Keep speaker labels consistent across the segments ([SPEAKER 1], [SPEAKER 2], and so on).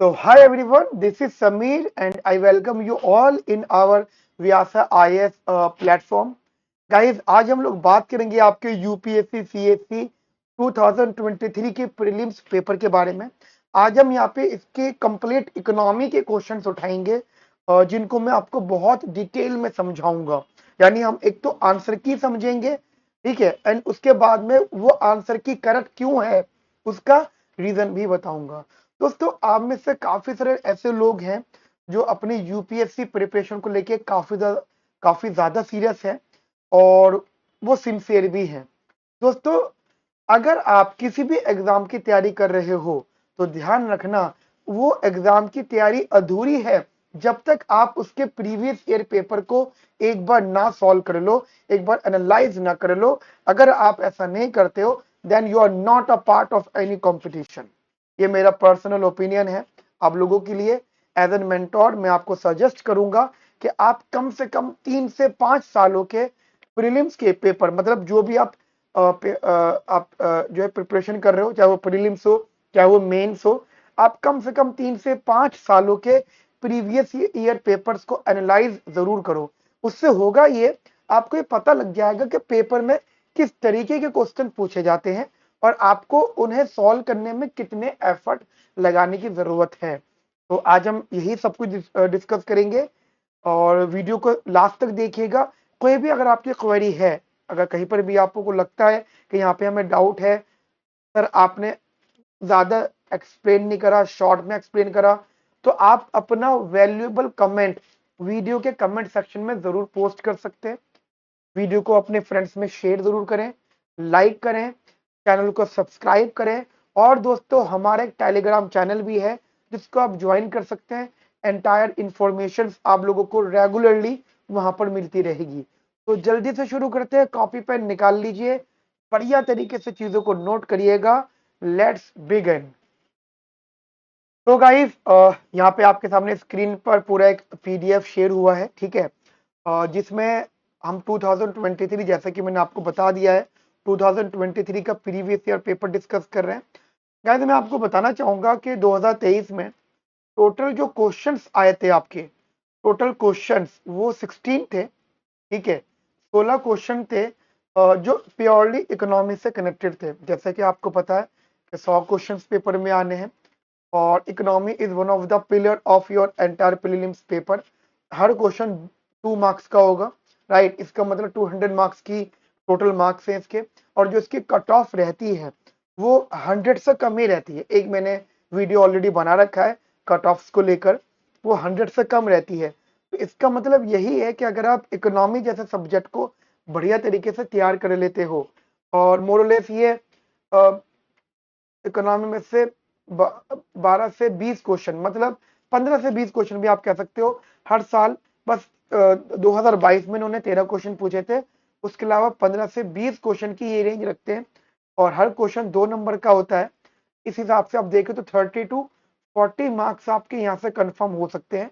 [SPEAKER 1] So, hi everyone, this is Samir and I welcome you all in our Vyasa IS platform. Guys, आज हम लोग बात करेंगे आपके यूपीएससी सीएससी 2023 के प्रीलिम्स पेपर के बारे में। आज हम यहाँ पे इसके कंप्लीट इकोनॉमी के क्वेश्चंस उठाएंगे जिनको मैं आपको बहुत डिटेल में समझाऊंगा। यानी हम एक तो आंसर की समझेंगे, ठीक है, एंड उसके बाद में वो आंसर की करेक्ट क्यों है उसका रीजन भी बताऊंगा। दोस्तों, आप में से काफी सारे ऐसे लोग हैं जो अपनी यूपीएससी प्रिपरेशन को लेके काफी ज्यादा सीरियस है और वो सिंसियर भी हैं। दोस्तों, अगर आप किसी भी एग्जाम की तैयारी कर रहे हो तो ध्यान रखना, वो एग्जाम की तैयारी अधूरी है जब तक आप उसके प्रीवियस ईयर पेपर को एक बार ना सॉल्व कर लो, एक बार एनालाइज ना कर लो। अगर आप ऐसा नहीं करते हो then you are not a part of any competition. ये मेरा पर्सनल ओपिनियन है आप लोगों के लिए। एज एन मेंटोर मैं आपको सजेस्ट करूंगा कि आप कम से कम 3 से 5 सालों के प्रीलिम्स के पेपर, मतलब जो भी आप जो है प्रिपरेशन कर रहे हो, चाहे वो प्रीलिम्स हो चाहे वो मेंस हो, आप कम से कम 3 से 5 सालों के प्रीवियस ईयर पेपर्स को एनालाइज जरूर करो। उससे होगा ये, आपको ये पता लग जाएगा कि पेपर में किस तरीके के क्वेश्चन पूछे जाते हैं और आपको उन्हें सॉल्व करने में कितने एफर्ट लगाने की जरूरत है। तो आज हम यही सब कुछ डिस्कस करेंगे और वीडियो को लास्ट तक देखिएगा। कोई भी अगर आपकी क्वेरी है, अगर कहीं पर भी आपको लगता है कि यहाँ पे हमें डाउट है, सर आपने ज्यादा एक्सप्लेन नहीं करा, शॉर्ट में एक्सप्लेन करा, तो आप अपना वैल्यूएबल कमेंट वीडियो के कमेंट सेक्शन में जरूर पोस्ट कर सकते हैं। वीडियो को अपने फ्रेंड्स में शेयर जरूर करें, लाइक करें, चैनल को सब्सक्राइब करें। और दोस्तों, हमारा एक टेलीग्राम चैनल भी है जिसको आप ज्वाइन कर सकते हैं। एंटायर इंफॉर्मेशन आप लोगों को रेगुलरली वहां पर मिलती रहेगी। तो जल्दी से शुरू करते हैं, कॉपी पेन निकाल लीजिए, बढ़िया तरीके से चीजों को नोट करिएगा। Let's begin. तो गाइस, यहाँ पे आपके सामने स्क्रीन पर पूरा एक पीडीएफ शेयर हुआ है, ठीक है, जिसमें हम 2023, जैसे कि मैंने आपको बता दिया है, 2023 का प्रीवियस ईयर पेपर डिस्कस कर रहे हैं। गाइस, मैं आपको बताना चाहूंगा कि 2023 में टोटल जो क्वेश्चंस आए थे आपके, टोटल क्वेश्चंस वो 16 थे, ठीक है। 16 क्वेश्चन थे जो प्योरली इकोनॉमी से कनेक्टेड थे। जैसे कि आपको पता है कि 100 क्वेश्चंस पेपर में आने हैं और economy is one of the pillar of your entire prelims paper. Her question 2 marks का होगा, राइट। इसका मतलब 200 मार्क्स की टोटल मार्क्स है इसके। और जो इसकी कट ऑफ रहती है वो 100 से कम ही रहती है। एक मैंने वीडियो ऑलरेडी बना रखा है कट ऑफ्स को लेकर, वो 100 से कम रहती है। तो इसका मतलब यही है कि अगर आप इकोनॉमी जैसे सब्जेक्ट को बढ़िया तरीके से तैयार कर लेते हो, और मोरलेस ये इकोनॉमी में से 12 से 20 क्वेश्चन, मतलब 15 से 20 क्वेश्चन भी आप कह सकते हो हर साल। बस 2022 में इन्होंने 13 क्वेश्चन पूछे थे, उसके अलावा 15 से 20 क्वेश्चन की ये रेंज रखते हैं और हर क्वेश्चन 2 नंबर का होता है। इस हिसाब से आप देखें तो 30 to 40 मार्क्स आपके यहाँ से कंफर्म हो सकते हैं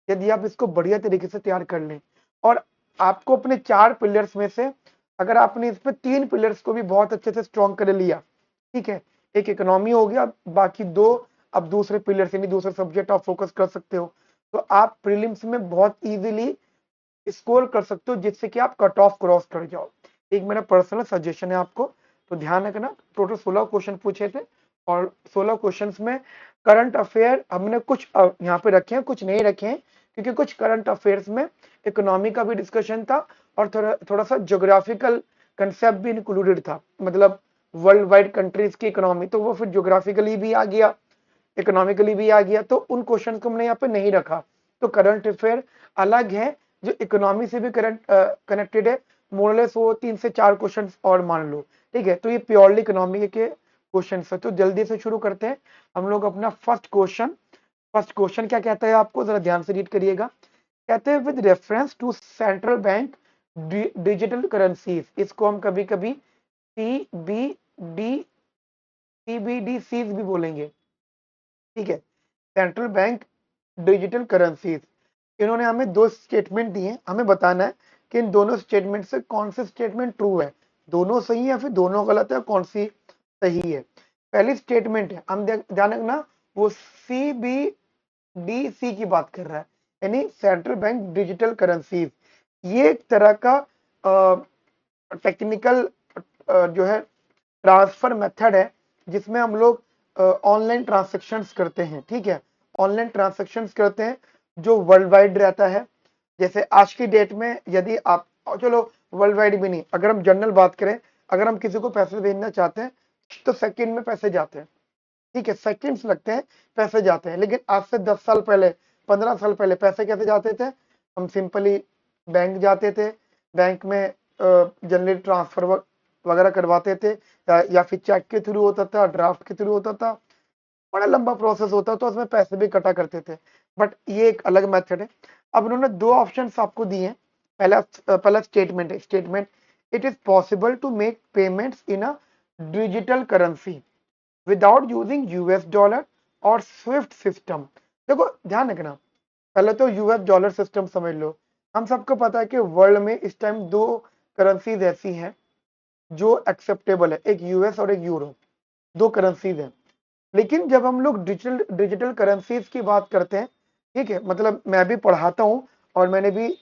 [SPEAKER 1] यदि आप इसको बढ़िया तरीके से तैयार कर लें। और आपको अपने 4 पिलर्स में से अगर आपने इस पे 3 पिलर्स को भी बहुत अच्छे से स्ट्रॉन्ग कर लिया, ठीक है, एक इकोनॉमी हो गया, बाकी 2 अब दूसरे पिलर से नहीं, दूसरे सब्जेक्ट आप फोकस कर सकते हो, तो आप प्रीलिम्स में बहुत इजीली स्कोर कर सकते हो जिससे कि आप कट ऑफ क्रॉस कर जाओ। एक मेरा पर्सनल सजेशन है आपको। तो ध्यान रखना, टोटल 16 क्वेश्चन पूछे थे और 16 क्वेश्चंस में करंट अफेयर हमने कुछ यहाँ पे रखे हैं, कुछ नहीं रखे हैं, क्योंकि कुछ करंट अफेयर्स में इकोनॉमी का भी डिस्कशन था और थोड़ा थोड़ा सा ज्योग्राफिकल कंसेप्ट भी इंक्लूडेड था, मतलब वर्ल्ड वाइड कंट्रीज की इकोनॉमी, तो वो फिर ज्योग्राफिकली भी आ गया, इकोनॉमिकली भी आ गया, तो उन क्वेश्चन को हमने यहाँ पे नहीं रखा। तो करंट अफेयर अलग है जो इकोनॉमी से भी करंट कनेक्टेड है, मोरलेस वो 3 से 4 क्वेश्चन और मान लो, ठीक है। तो ये प्योरली इकोनॉमी के क्वेश्चन है। तो जल्दी से शुरू करते हैं हम लोग अपना फर्स्ट क्वेश्चन क्या कहता है, आपको जरा ध्यान से रीड करिएगा। कहते हैं with reference to central bank digital currencies, इसको हम कभी कभी सीबीडीसीज भी बोलेंगे, ठीक है, सेंट्रल बैंक डिजिटल करेंसीज। इन्होंने हमें 2 स्टेटमेंट दिए, हमें बताना है कि इन दोनों स्टेटमेंट से कौन सी स्टेटमेंट ट्रू है, दोनों सही है या फिर दोनों गलत है, कौन सी सही है। पहली स्टेटमेंट है, हम ध्यान रखना, वो CBDC की बात कर रहा है, यानी सेंट्रल बैंक डिजिटल करेंसीज। ये एक तरह का टेक्निकल जो है ट्रांसफर मेथड है, जिसमें हम लोग ऑनलाइन ट्रांजेक्शन्स करते हैं। ठीक है, ऑनलाइन ट्रांजेक्शन्स करते हैं जो वर्ल्ड वाइड रहता है। जैसे आज की डेट में यदि आप, चलो वर्ल्ड वाइड भी नहीं, अगर हम जनरल बात करें, अगर हम किसी को पैसे भेजना चाहते हैं तो सेकंड में पैसे जाते हैं। ठीक है, सेकंड्स लगते हैं, पैसे जाते हैं। लेकिन आज से 10 साल पहले, 15 साल पहले पैसे कैसे जाते थे? हम सिंपली बैंक जाते थे, बैंक में जनरली ट्रांसफर वगैरह करवाते थे, या फिर चेक के थ्रू होता था, ड्राफ्ट के थ्रू होता था, बड़ा लंबा प्रोसेस होता था, उसमें पैसे भी कटा करते थे। बट ये एक अलग मेथड है। अब उन्होंने दो ऑप्शन आपको दिए हैं। पहला स्टेटमेंट है, statement, it is possible to make payments in a digital currency without using US dollar और स्विफ्ट सिस्टम। देखो ध्यान रखना, पहले तो यूएस डॉलर सिस्टम समझ लो। हम सबको पता है कि वर्ल्ड में इस टाइम दो करेंसीज ऐसी हैं जो एक्सेप्टेबल है, एक यूएस और एक यूरो, दो करेंसीज हैं। लेकिन जब हम लोग डिजिटल डिजिटल करेंसीज की बात करते हैं, ठीक है, मतलब मैं भी पढ़ाता हूँ और मैंने भी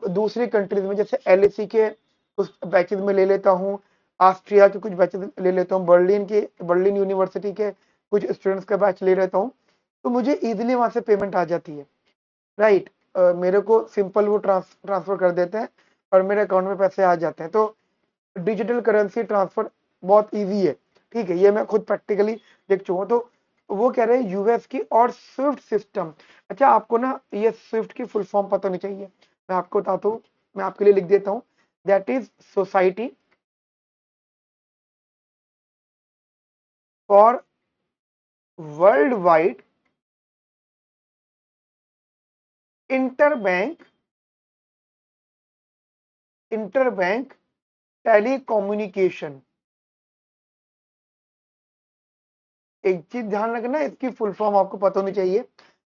[SPEAKER 1] दूसरी कंट्रीज में, जैसे एलएसी के कुछ बैचेज में ले लेता हूँ, ऑस्ट्रिया के कुछ बैचेज ले लेता हूँ, बर्लिन यूनिवर्सिटी के कुछ स्टूडेंट्स का बैच ले लेता हूँ, तो मुझे इजीली वहां से पेमेंट आ जाती है। राइट, मेरे को सिंपल वो ट्रांसफर कर देते हैं और मेरे अकाउंट में पैसे आ जाते हैं। तो डिजिटल करेंसी ट्रांसफर बहुत इजी है। ठीक है, ये मैं खुद प्रैक्टिकली देख चुका हूं। तो वो कह रहे हैं यूएस की और स्विफ्ट सिस्टम। अच्छा, आपको ना ये स्विफ्ट की फुल फॉर्म पता नहीं चाहिए, मैं आपको बताता हूँ, मैं आपके लिए लिख देता हूँ। That is society for world wide interbank interbank telecommunication. एक चीज ध्यान रखना, इसकी फुल फॉर्म आपको पता होनी चाहिए।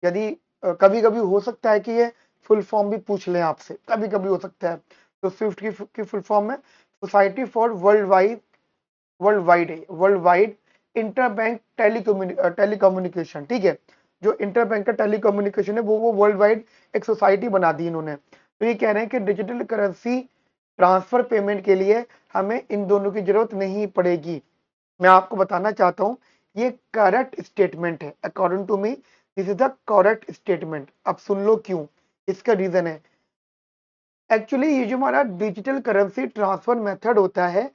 [SPEAKER 1] यदि कभी कभी हो सकता है कि ये फुल फॉर्म भी पूछ लें आपसे, कभी कभी हो सकता है। तो स्विफ्ट की फुल फॉर्म है society for world wide interbank telecommunication. ठीक है, जो इंटरबैंक का टेलीकम्युनिकेशन है वो वर्ल्ड वाइड एक सोसाइटी बना दी इन्होंने। तो ये कह रहे हैं कि डिजिटल करेंसी ट्रांसफर पेमेंट के लिए हमें इन दोनों की जरूरत नहीं पड़ेगी। मैं आपको बताना चाहता हूं, ये करेक्ट स्टेटमेंट है। According to me this is the correct statement. अब सुन लो क्यों, इसका रीजन है, एक्चुअली ये जो हमारा डिजिटल करेंसी ट्रांसफर मेथड होता है,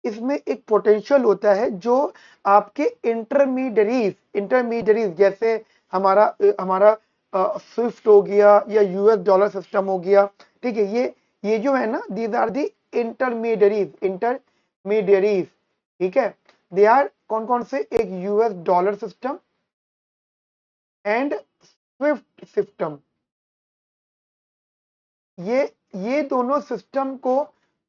[SPEAKER 1] इसमें एक पोटेंशियल होता है जो आपके इंटरमीडियरीज जैसे हमारा स्विफ्ट हो गया या यूएस डॉलर सिस्टम हो गया। ठीक है, ये जो है ना, दीज आर दी इंटरमीडियरीज। ठीक है, दे आर कौन कौन से, एक US dollar system and Swift system. ये दोनों सिस्टम को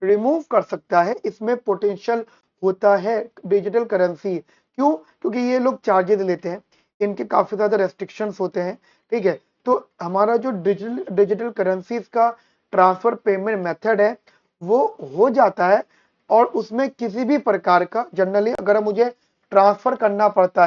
[SPEAKER 1] रिमूव कर सकता है, इसमें पोटेंशियल होता है डिजिटल करेंसी। क्यों? क्योंकि ये लोग चार्जेस लेते हैं, इनके काफी ज्यादा रेस्ट्रिक्शंस होते हैं। ठीक है, तो हमारा जो डिजिटल करेंसीज का ट्रांसफर पेमेंट मेथड है वो हो जाता है, और उसमें किसी भी प्रकार का, जनरली अगर मुझे ट्रांसफर करना पड़ता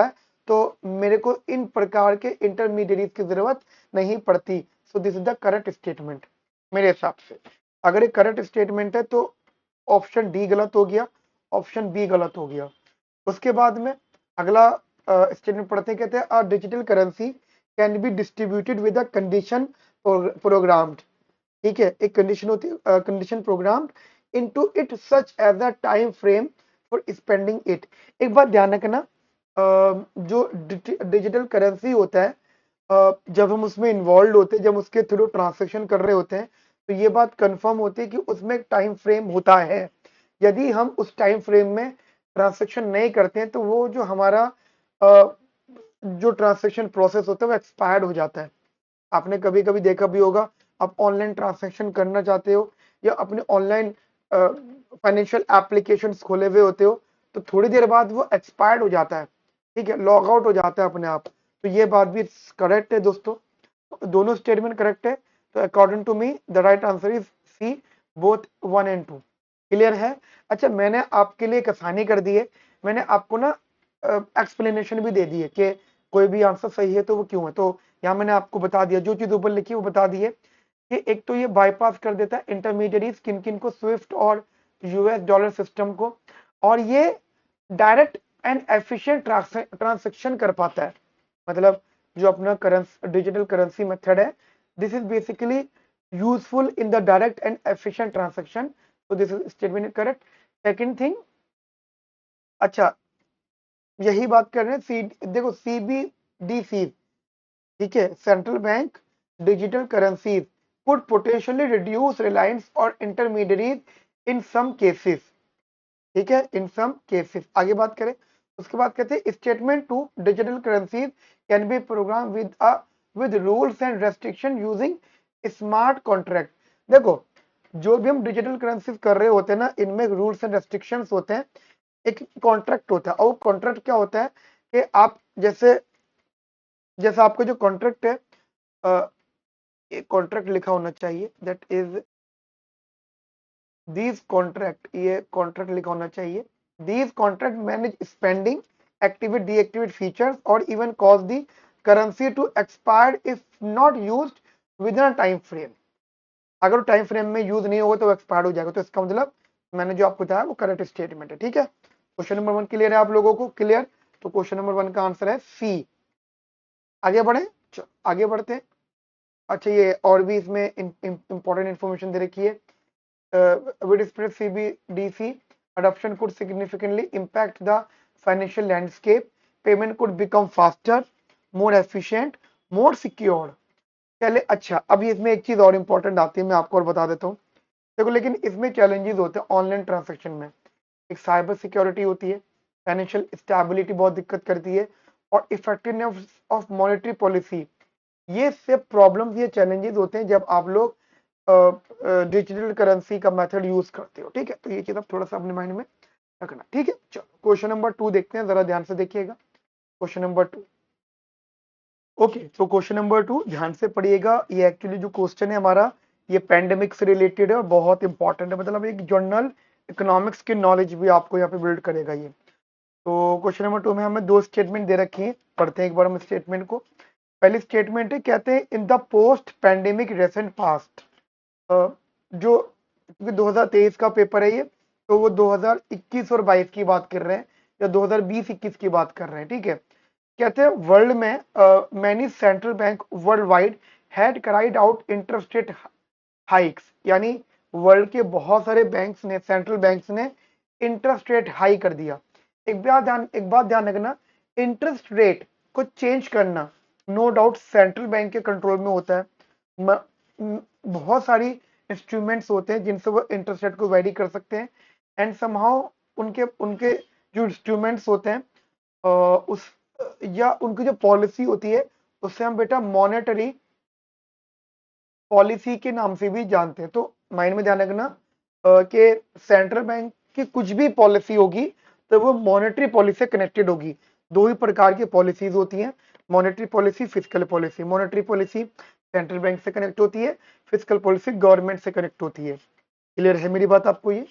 [SPEAKER 1] है, तो मेरे को इन प्रकार के इंटरमीडिएट की जरूरत नहीं पड़ती। सो this is the correct statement मेरे हिसाब से। अगर ये करेक्ट स्टेटमेंट है तो ऑप्शन डी गलत हो गया, ऑप्शन बी गलत हो गया। उसके बाद में अगला स्टेटमेंट पढ़ते हैं, कहते हैं a digital currency can be distributed with a condition programmed. ठीक है, एक कंडीशन होती है, condition programmed into it such as a time frame for spending it. एक बात ध्यान रखना, जो डिजिटल करेंसी होता है, जब हम उसमें इन्वॉल्व होते हैं, जब उसके थ्रू ट्रांजेक्शन कर रहे होते हैं, तो ये बात कंफर्म होती है कि उसमें एक टाइम फ्रेम होता है। यदि हम उस टाइम फ्रेम में ट्रांजेक्शन नहीं करते हैं तो वो जो हमारा जो ट्रांजेक्शन प्रोसेस होता है वो एक्सपायर्ड हो जाता है। आपने कभी कभी देखा भी होगा, आप ऑनलाइन ट्रांजैक्शन करना चाहते हो या अपने ऑनलाइन फाइनेंशियल एप्लीकेशंस खोले हुए होते हो, तो थोड़ी देर बाद वो एक्सपायर्ड हो जाता है। ठीक है, लॉग आउट हो जाता है अपने आप। तो ये बात भी करेक्ट है दोस्तों, दोनों स्टेटमेंट करेक्ट है। तो according to me the right answer is C, both 1 and 2। Clear है? अच्छा, मैंने आपके लिए एक आसानी कर दी है। मैंने आपको ना एक्सप्लेनेशन भी दे दी है कि कोई भी आंसर सही है तो वो क्यों है। तो यहाँ मैंने आपको बता दिया, जो चीज ऊपर लिखी है वो बता दी है कि एक तो ये बाईपास कर देता है इंटरमीडिएरीज किन किन को, स्विफ्ट और यूएस डॉलर सिस्टम को, और ये डायरेक्ट एंड एफिशिएंट ट्रांजेक्शन कर पाता है। मतलब जो अपना करेंसी डिजिटल करेंसी मेथड है, this is basically useful in the direct and efficient transaction. तो this is statement correct. Second thing, अच्छा यही बात कर रहे हैं देखो सीबीडीसी, ठीक है, central bank digital currencies could potentially reduce reliance on intermediaries in some cases, ठीक है, इन सम केसेस। आगे बात करें, उसके बाद कहते हैं statement two digital currencies can be program with rules and restriction using smart contract. देखो जो भी हम डिजिटल करेंसीज कर रहे होते हैं ना, इनमें रूल्स एंड रेस्ट्रिक्शंस होते हैं, एक कॉन्ट्रैक्ट होता है। और कॉन्ट्रैक्ट क्या होता है कि आप जैसे जैसा आपका जो कॉन्ट्रैक्ट है, एक कॉन्ट्रैक्ट लिखा होना चाहिए, दैट इज दीज कॉन्ट्रैक्ट, ये कॉन्ट्रैक्ट लिखा होना चाहिए। These contract manage spending, activate deactivate features और even cause the currency to expire if not used within a time frame. अगर टाइम फ्रेम में यूज नहीं होगा तो एक्सपायर हो जाएगा। तो इसका मतलब मैंने जो आपको बताया वो करेक्ट स्टेटमेंट है, ठीक है। क्वेश्चन नंबर 1 क्लियर है आप लोगों को? क्लियर। तो क्वेश्चन नंबर 1 का आंसर है सी। आगे बढ़े, आगे बढ़ते हैं। अच्छा ये और भी इसमें इंपॉर्टेंट इंफॉर्मेशन दे रखी है। widespread CBDC adoption could significantly impact the financial landscape. Payment could become faster, more efficient, more secure. चले अच्छा, अभी इसमें एक चीज और इंपॉर्टेंट आती है, मैं आपको और बता देता हूँ। देखो लेकिन इसमें चैलेंजेस होते हैं ऑनलाइन ट्रांजैक्शन में। एक साइबर सिक्योरिटी होती है, फाइनेंशियल स्टेबिलिटी बहुत दिक्कत करती है, और इफेक्टिवनेस ऑफ मॉनेटरी पॉलिसी। ये सब प्रॉब्लम्स, ये चैलेंजेस होते हैं जब आप लोग डिजिटल करेंसी का मेथड यूज करते हो, ठीक है। तो ये चीज आप थोड़ा सा अपने माइंड में रखना, ठीक है। चलो क्वेश्चन नंबर 2 देखते हैं, जरा ध्यान से देखिएगा। Question number 2, okay. तो क्वेश्चन नंबर 2 ध्यान से पढ़िएगा। ये एक्चुअली जो क्वेश्चन है हमारा, ये पेंडेमिक से रिलेटेड है और बहुत इंपॉर्टेंट है। मतलब एक जनरल इकोनॉमिक्स की नॉलेज भी आपको यहाँ पे बिल्ड करेगा ये। तो क्वेश्चन नंबर 2 में हमें 2 स्टेटमेंट दे रखी है, पढ़ते हैं एक बार हम स्टेटमेंट को। पहली स्टेटमेंट है, कहते हैं in the post pandemic रेसेंट past, जो 2023 का पेपर है ये, तो वो 2021 और 22 की बात कर रहे हैं, या 2020-21 की बात कर रहे हैं, ठीक है। कहते हैं वर्ल्ड में many central bank worldwide had carried out interest rate hikes, यानी वर्ल्ड के बहुत सारे बैंक्स ने, सेंट्रल बैंक्स ने इंटरेस्ट रेट हाई कर दिया। एक बात ध्यान रखना, इंटरेस्ट रेट को चेंज करना नो डाउट सेंट्रल बैंक के कंट्रोल में होता है। बहुत सारी इंस्ट्रूमेंट्स होते हैं जिनसे वो इंटरेस्ट रेट को वेरी कर सकते हैं, एंड समहाउ उनके उनके जो इंस्ट्रूमेंट्स होते हैं उस या उनकी जो पॉलिसी होती है, उससे हम बेटा मॉनेटरी पॉलिसी के नाम से भी जानते हैं। तो माइंड में ध्यान रखना कि सेंट्रल बैंक की कुछ भी पॉलिसी होगी तो वो मॉनेटरी पॉलिसी से कनेक्टेड होगी। दो ही प्रकार की पॉलिसीज होती हैं, monetary policy, physical policy. Monetary policy central bank से कनेक्ट होती है, फिजिकल पॉलिसी गवर्नमेंट से कनेक्ट होती है। क्लियर है मेरी बात आपको ये?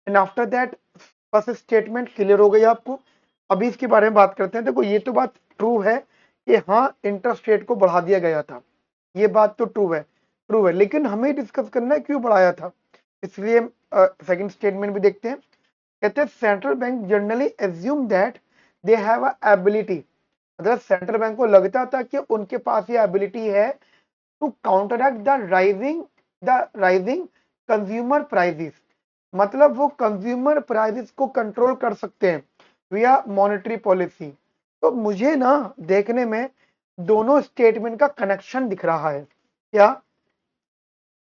[SPEAKER 1] And after that first statement clear हो गई आपको। अभी इसके बारे में बात करते हैं। देखो ये तो बात ट्रू है कि हाँ इंटरेस्ट रेट को बढ़ा दिया गया था, ये बात तो ट्रू है, लेकिन हमें डिस्कस करना है क्यों बढ़ाया था। इसलिए सेकंड स्टेटमेंट भी देखते हैं। कहते हैं central bank generally assume that they have a ability, मतलब सेंट्रल बैंक को लगता था कि उनके पास ये एबिलिटी है to counteract the rising consumer prices, मतलब वो कंज्यूमर प्राइसेस को कंट्रोल कर सकते हैं विया मॉनेटरी पॉलिसी। तो मुझे ना देखने में दोनों स्टेटमेंट का कनेक्शन दिख रहा है। क्या?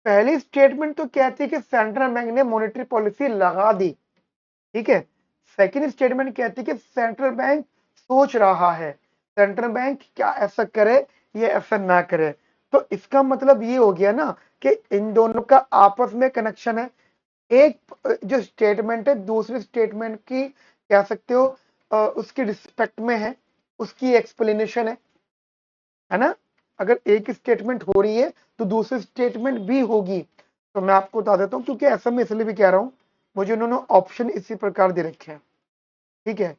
[SPEAKER 1] पहली स्टेटमेंट तो कहती है कि सेंट्रल बैंक ने मॉनेटरी पॉलिसी लगा दी, ठीक है। सेकंड स्टेटमेंट कहती है कि सेंट्रल बैंक सोच रहा है, सेंट्रल बैंक क्या ऐसा करे या ऐसा ना करे। तो इसका मतलब ये हो गया ना कि इन दोनों का आपस में कनेक्शन है। एक जो स्टेटमेंट है दूसरी स्टेटमेंट की कह सकते हो उसकी रिस्पेक्ट में है, उसकी एक्सप्लेनेशन है ना। अगर एक स्टेटमेंट हो रही है तो दूसरी स्टेटमेंट भी होगी। तो मैं आपको बता देता हूँ, क्योंकि ऐसा मैं इसलिए भी कह रहा हूँ, मुझे उन्होंने ऑप्शन इसी प्रकार दे रखे हैं, ठीक है।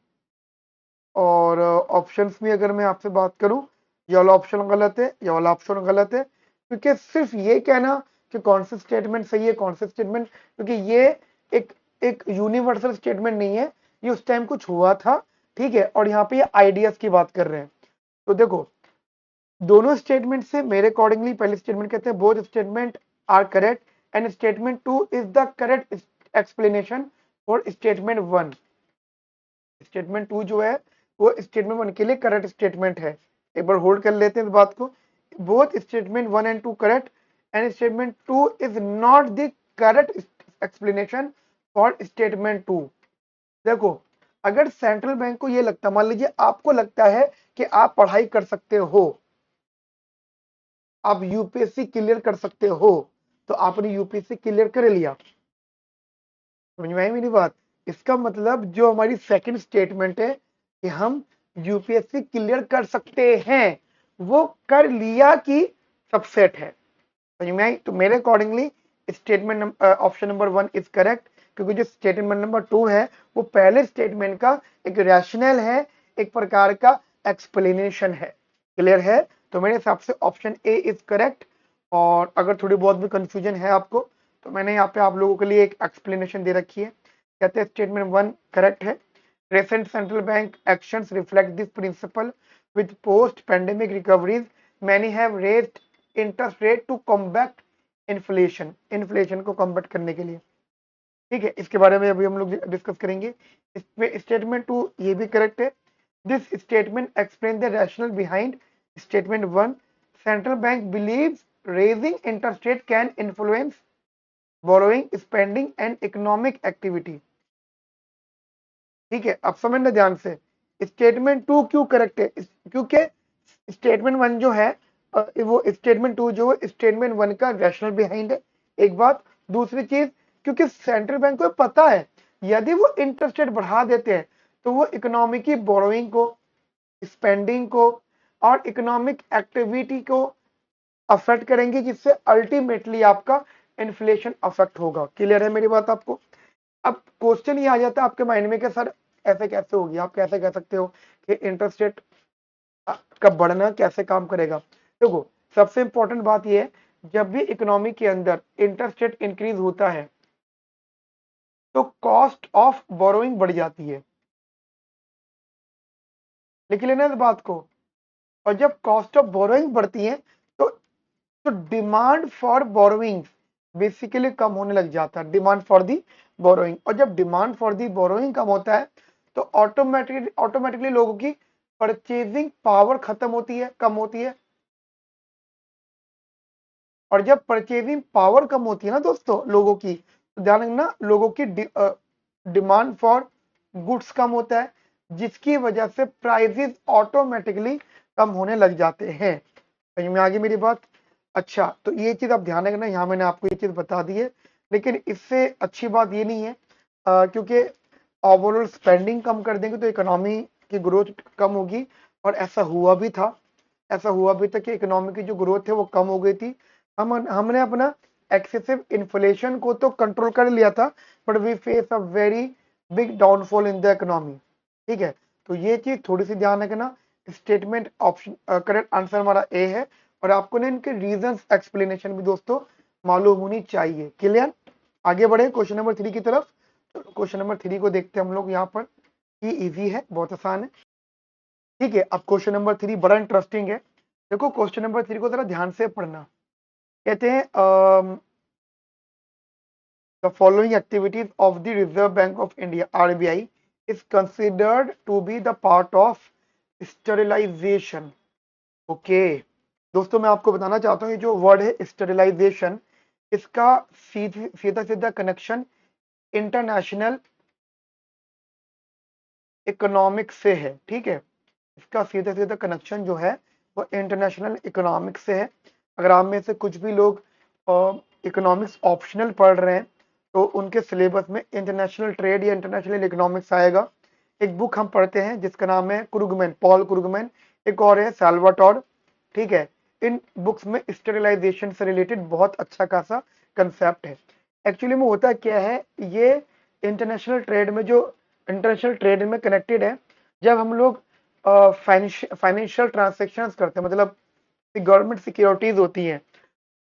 [SPEAKER 1] और ऑप्शंस में अगर मैं आपसे बात करूं, ये वाला ऑप्शन गलत है, ये वाला ऑप्शन गलत है, क्योंकि सिर्फ ये कहना कि कौन सा स्टेटमेंट सही है कौन सा स्टेटमेंट, क्योंकि ये एक एक यूनिवर्सल स्टेटमेंट नहीं है, ये उस टाइम कुछ हुआ था, ठीक है। और यहाँ पे ये आइडियाज की बात कर रहे हैं। तो देखो दोनों स्टेटमेंट से मेरे अकॉर्डिंगली पहले स्टेटमेंट कहते हैं both statement are correct and statement 2 is the correct explanation for statement 1। Statement 2 जो है वो स्टेटमेंट 1 के लिए करेक्ट स्टेटमेंट है। एक बार होल्ड कर लेते हैं इस बात को। Both statement 1 and 2 correct and statement 2 is not the correct explanation for statement 2। देखो अगर सेंट्रल बैंक को ये लगता, मान लीजिए आपको लगता है कि आप पढ़ाई कर सकते हो, आप यूपीएससी क्लियर कर सकते हो, तो आपने यूपीएससी क्लियर कर लिया। समझ में आई मेरी बात? इसका मतलब जो हमारी सेकंड स्टेटमेंट है कि हम यूपीएससी क्लियर कर सकते हैं, वो कर लिया की सबसेट है। समझ में आई? तो मेरे accordingly statement option number 1 is correct, क्योंकि जो स्टेटमेंट नंबर 2 है वो पहले स्टेटमेंट का एक रैशनल है, एक प्रकार का एक्सप्लेनेशन है। क्लियर है? तो मेरे हिसाब से ऑप्शन ए इज करेक्ट। और अगर थोड़ी बहुत भी कंफ्यूजन है आपको, तो मैंने यहाँ पे आप लोगों के लिए एक एक्सप्लेनेशन दे रखी है। कहते हैं स्टेटमेंट 1 करेक्ट है। Recent central bank actions reflect this principle. With post-pandemic recoveries, many have raised interest rate to combat inflation. Inflation को combat करने के लिए, ठीक है। इसके बारे में अभी हम लोग डिस्कस करेंगे। इसमें स्टेटमेंट 2 ये भी करेक्ट है। This statement explains the rationale behind statement 1. Central bank believes raising interest rate can influence borrowing, spending and economic activity. ठीक है, अब समझना ध्यान से। स्टेटमेंट 2 क्यों करेक्ट है? क्योंकि स्टेटमेंट 1 जो है वो स्टेटमेंट 2 जो स्टेटमेंट 1 का रैशनल बिहाइंड है, एक बात। दूसरी चीज, क्योंकि सेंट्रल बैंक को पता है यदि वो इंटरेस्ट रेट बढ़ा देते हैं तो वो इकोनॉमी की बोरोइंग को, स्पेंडिंग को और इकोनॉमिक एक्टिविटी को अफेक्ट करेंगे, जिससे अल्टीमेटली आपका इन्फ्लेशन अफेक्ट होगा। क्लियर है मेरी बात आपको? अब क्वेश्चन ये आ जाता है आपके माइंड में कि सर ऐसे कैसे होगी, आप कैसे कह सकते हो कि इंटरेस्ट रेट का बढ़ना कैसे काम करेगा? देखो सबसे इंपॉर्टेंट बात ये है, जब भी इकोनॉमी के अंदर इंटरेस्ट रेट इंक्रीज होता है तो कॉस्ट ऑफ बोरोइंग बढ़ जाती है। लिख लेना इस बात को। और जब कॉस्ट ऑफ बोरोइंग बढ़ती है तो डिमांड फॉर बोरोइंग बेसिकली कम होने लग जाता है, डिमांड फॉर दी बोरोइंग। और जब डिमांड फॉर दी बोरोइंग कम होता है तो ऑटोमेटिकली लोगों की परचेजिंग पावर खत्म होती है, कम होती है। और जब परचेजिंग पावर कम होती है ना दोस्तों लोगों की, तो ध्यान रखना लोगों की डिमांड फॉर गुड्स कम होता है, जिसकी वजह से प्राइसेस ऑटोमेटिकली कम होने लग जाते हैं। समझ में आ गई मेरी बात? अच्छा, तो ये चीज आप ध्यान रखना, यहाँ मैंने आपको ये चीज बता दी है। लेकिन इससे अच्छी बात ये नहीं है, क्योंकि ओवरऑल स्पेंडिंग कम कर देंगे तो इकोनॉमी की ग्रोथ कम होगी। और ऐसा हुआ भी था, ऐसा हुआ भी था कि इकोनॉमी की जो ग्रोथ है वो कम हो गई थी। हमने अपना एक्सेसिव इन्फ्लेशन को तो कंट्रोल कर लिया था, but we face a very big downfall in the economy. ठीक है, तो ये चीज थोड़ी सी ध्यान रखना। स्टेटमेंट ऑप्शन करेक्ट आंसर हमारा ए है। और आपको ना इनके रीजंस एक्सप्लेनेशन भी दोस्तों मालूम होनी चाहिए। क्लियर? आगे बढ़े क्वेश्चन नंबर 3 की तरफ। क्वेश्चन नंबर 3 को देखते हैं हम लोग यहाँ पर। ये इजी है, बहुत आसान है। ठीक है, अब क्वेश्चन नंबर 3 बड़ा इंटरेस्टिंग है। देखो क्वेश्चन नंबर 3 को जरा ध्यान से पढ़ना। कहते हैं the following activities of the Reserve Bank of India RBI is considered to be the part of sterilization. Okay दोस्तों, मैं आपको बताना चाहता हूँ ये जो वर्ड है स्टेरिलाइजेशन, इसका सीधा सीधा कनेक्शन इंटरनेशनल इकोनॉमिक्स से है। ठीक है, इसका सीधा सीधा कनेक्शन जो है वो इंटरनेशनल इकोनॉमिक्स से है। अगर आप में से कुछ भी लोग इकोनॉमिक्स ऑप्शनल पढ़ रहे हैं तो उनके सिलेबस में इंटरनेशनल ट्रेड या इंटरनेशनल इकोनॉमिक्स आएगा। एक बुक हम पढ़ते हैं जिसका नाम है क्रुगमैन, पॉल क्रुगमैन। एक और है साल्वाटोर। ठीक है, इन बुक्स में स्टेरिलाइजेशन से रिलेटेड बहुत अच्छा खासा कंसेप्ट है। एक्चुअली में होता क्या है, ये इंटरनेशनल ट्रेड में जो इंटरनेशनल ट्रेड में कनेक्टेड है। जब हम लोग फाइनेंशियल ट्रांजेक्शन्स करते हैं, मतलब गवर्नमेंट सिक्योरिटीज होती हैं,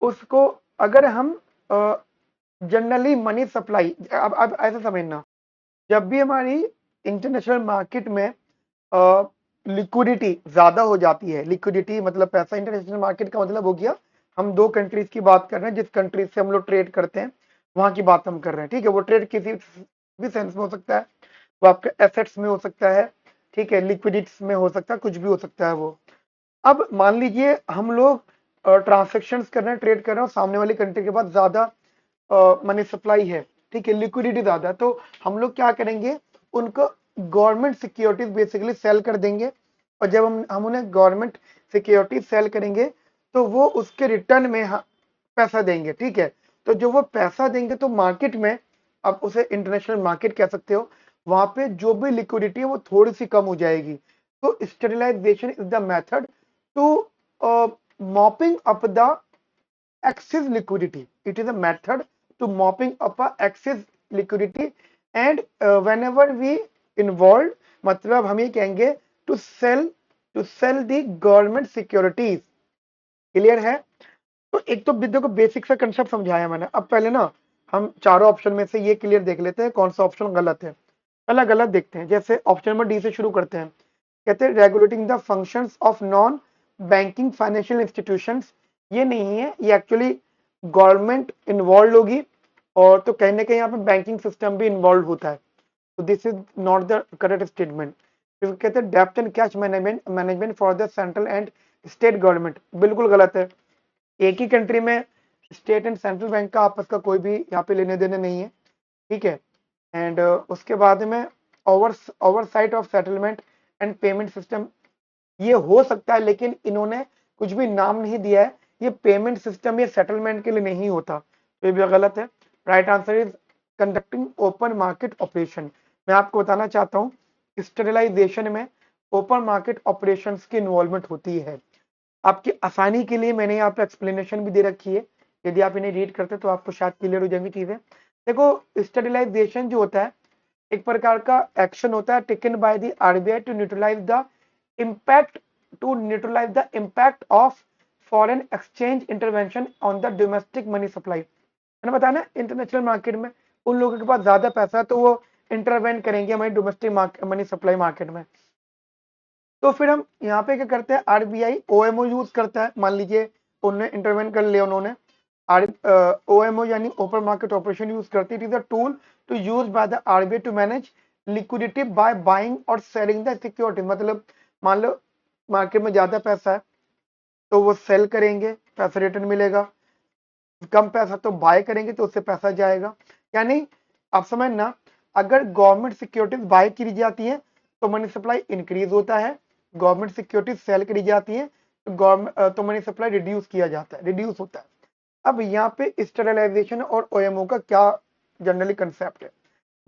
[SPEAKER 1] उसको अगर हम जनरली मनी सप्लाई, अब ऐसा समझना, जब भी हमारी इंटरनेशनल मार्केट में लिक्विडिटी ज्यादा हो जाती है, लिक्विडिटी मतलब पैसा, इंटरनेशनल मार्केट का मतलब हो गया, हम दो कंट्रीज की बात कर रहे हैं, जिस कंट्रीज से हम लोग ट्रेड करते हैं वहां की बात हम कर रहे हैं, ठीक है। वो ट्रेड किसी भी सेंस में हो सकता है, वो आपके एसेट्स में हो सकता है, ठीक है, लिक्विडिटीज में हो सकता है, कुछ भी हो सकता है वो। अब मान लीजिए हम लोग ट्रांजेक्शन कर रहे हैं, ट्रेड कर रहे हैं, और सामने वाली कंट्री के पास ज्यादा मनी सप्लाई है, ठीक है, लिक्विडिटी ज्यादा है, तो हम लोग क्या करेंगे, उनको गवर्नमेंट सिक्योरिटीज बेसिकली सेल कर देंगे। और जब हम उन्हें गवर्नमेंट सिक्योरिटीज सेल करेंगे तो वो उसके रिटर्न में पैसा देंगे, ठीक है। तो जो वो पैसा देंगे तो मार्केट में, आप उसे इंटरनेशनल मार्केट कह सकते हो, वहां पे जो भी लिक्विडिटी है वो थोड़ी सी कम हो जाएगी। तो sterilization is the method to mopping up the excess liquidity. It is a method to mopping up a excess liquidity, and whenever we involved, मतलब हम ये कहेंगे to sell the government securities. Clear है? तो एक तो विद्या को बेसिक सा कंसेप्ट समझाया मैंने। अब पहले ना हम चारों ऑप्शन में से ये क्लियर देख लेते हैं कौन सा ऑप्शन गलत है। पहला गलत देखते हैं, जैसे ऑप्शन नंबर डी से शुरू करते हैं। कहते हैं regulating the functions of non banking financial institutions. ये नहीं है, ये एक्चुअली गवर्नमेंट इन्वॉल्व होगी, और तो कहीं ना कहीं यहाँ पे बैंकिंग सिस्टम भी इन्वॉल्व होता है। तो this is not the correct statement. फिर कहते हैं depth and cash management for the central and state government, बिल्कुल गलत है। एक ही कंट्री में स्टेट एंड सेंट्रल बैंक का आपस का कोई भी यहाँ पे लेने देने नहीं है, ठीक है। एंड उसके बाद में oversight of settlement and payment system, ये हो सकता है, लेकिन इन्होंने कुछ भी नाम नहीं दिया है, ये पेमेंट सिस्टम या सेटलमेंट के लिए नहीं होता, तो ये भी गलत है। Right answer is conducting open market operation. मैं आपको बताना चाहता हूँ, स्टेरिलाइजेशन में ओपन मार्केट ऑपरेशंस की इन्वॉल्वमेंट होती है। आपकी आसानी के लिए मैंने यहाँ पे एक्सप्लेनेशन भी दे रखी है, यदि आप इन्हें रीड करते तो आपको शायद क्लियर हो जाएंगी चीजें। देखो, स्टेरिलाइजेशन जो होता है एक प्रकार का एक्शन होता है taken by the RBI to neutralize the impact of foreign exchange intervention on the domestic money supply. मैंने बताया ना, इंटरनेशनल मार्केट में उन लोगों के पास ज्यादा पैसा है तो वो इंटरवेंट करेंगे हमारी डोमेस्टिक मनी सप्लाई मार्केट में। तो फिर हम यहाँ पे क्या करते हैं, आरबीआई ओएमओ यूज करता है। मान लीजिए उन्होंने इंटरवेंट कर लिया, उन्होंने ओएमओ यानी ओपन मार्केट ऑपरेशन यूज करती है। It is a tool to use by the RBI to manage liquidity by buying और सेलिंग द सिक्योरिटी। मतलब मान लो मार्केट में ज्यादा पैसा है तो वो सेल करेंगे, पैसा रिटर्न मिलेगा, कम पैसा तो बाय करेंगे तो उससे पैसा जाएगा। यानी आप समझना, अगर गवर्नमेंट सिक्योरिटीज बाय की जाती है तो मनी सप्लाई इंक्रीज होता है, गवर्नमेंट सिक्योरिटीज सेल करी जाती है तो गवर्नमेंट तो मनी सप्लाई रिड्यूस किया जाता है, रिड्यूस होता है। अब यहाँ पे स्टेरिलाइजेशन और ओएमओ का क्या जनरली कंसेप्ट है,